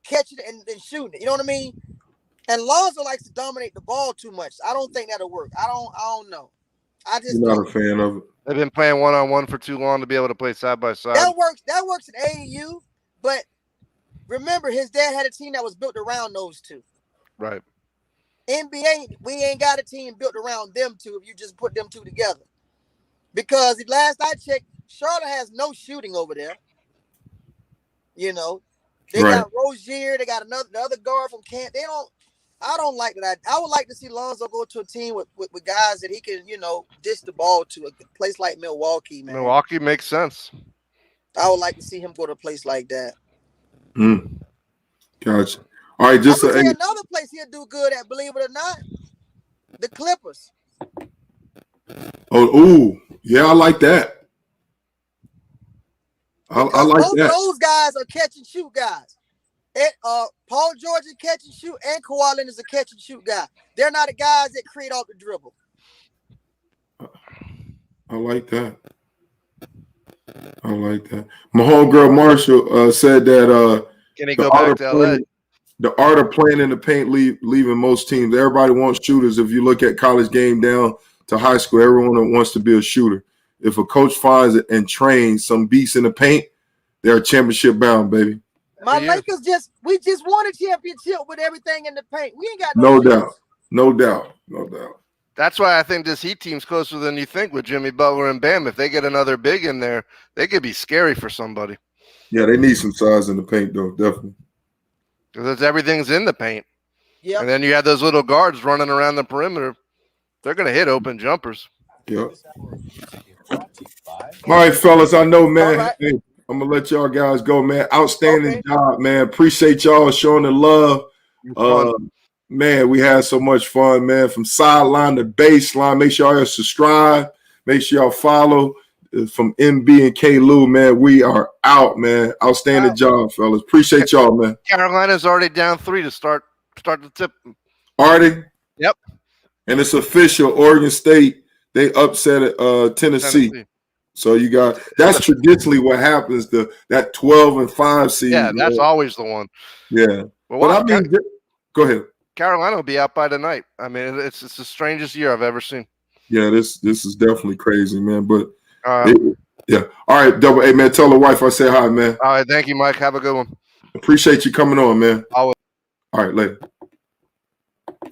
catching it and shooting it. You know what I mean? And Lonzo likes to dominate the ball too much. I don't think that'll work. I don't know. You're not a fan of it. They've been playing one-on-one for too long to be able to play side by side. That works in AAU, but remember, his dad had a team that was built around those two. Right. NBA, we ain't got a team built around them two if you just put them two together. Because last I checked, Charlotte has no shooting over there. You know, they got Rozier, they got the other guard from Kent. I don't like that. I would like to see Lonzo go to a team with guys that he can, dish the ball to, a place like Milwaukee, man. Milwaukee makes sense. I would like to see him go to a place like that. Gotcha. All right, just another place he'll do good at, believe it or not, the Clippers. Yeah, I like that. I like both that. Both those guys are catch and shoot guys. Paul George is catch and shoot, and Kawhi Leonard is a catch and shoot guy. They're not the guys that create off the dribble. I like that. My homegirl Marshall said that can he go back to LA? The art of playing in the paint leaving most teams. Everybody wants shooters. If you look at college game down to high school, everyone wants to be a shooter. If a coach finds it and trains some beasts in the paint, they're championship bound, baby. My Lakers just won a championship with everything in the paint. We ain't got no doubt. That's why I think this Heat team's closer than you think with Jimmy Butler and Bam. If they get another big in there, they could be scary for somebody. Yeah, they need some size in the paint, though, definitely. Because everything's in the paint. Yeah. And then you have those little guards running around the perimeter. They're going to hit open jumpers. Yeah. All right, fellas, I know, man. Right. Hey, I'm going to let y'all guys go, man. Outstanding job, man. Appreciate y'all showing the love. man, we had so much fun, man. From sideline to baseline. Make sure y'all subscribe. Make sure y'all follow. From MB and KLEW, man, we are out, man. Outstanding job, fellas. Appreciate y'all, man. Carolina's already down 3 to start the tip. Artie? Yep. And it's official. Oregon State, they upset Tennessee. So you got that's traditionally what happens. That 12-5 seed. Yeah, that's always the one. Yeah. Well, but I mean, go ahead. Carolina will be out by tonight. I mean, it's the strangest year I've ever seen. Yeah, this is definitely crazy, man. But yeah. All right, Double A, man. Tell the wife I say hi, man. All right, thank you, Mike. Have a good one. Appreciate you coming on, man. I will. All right, later.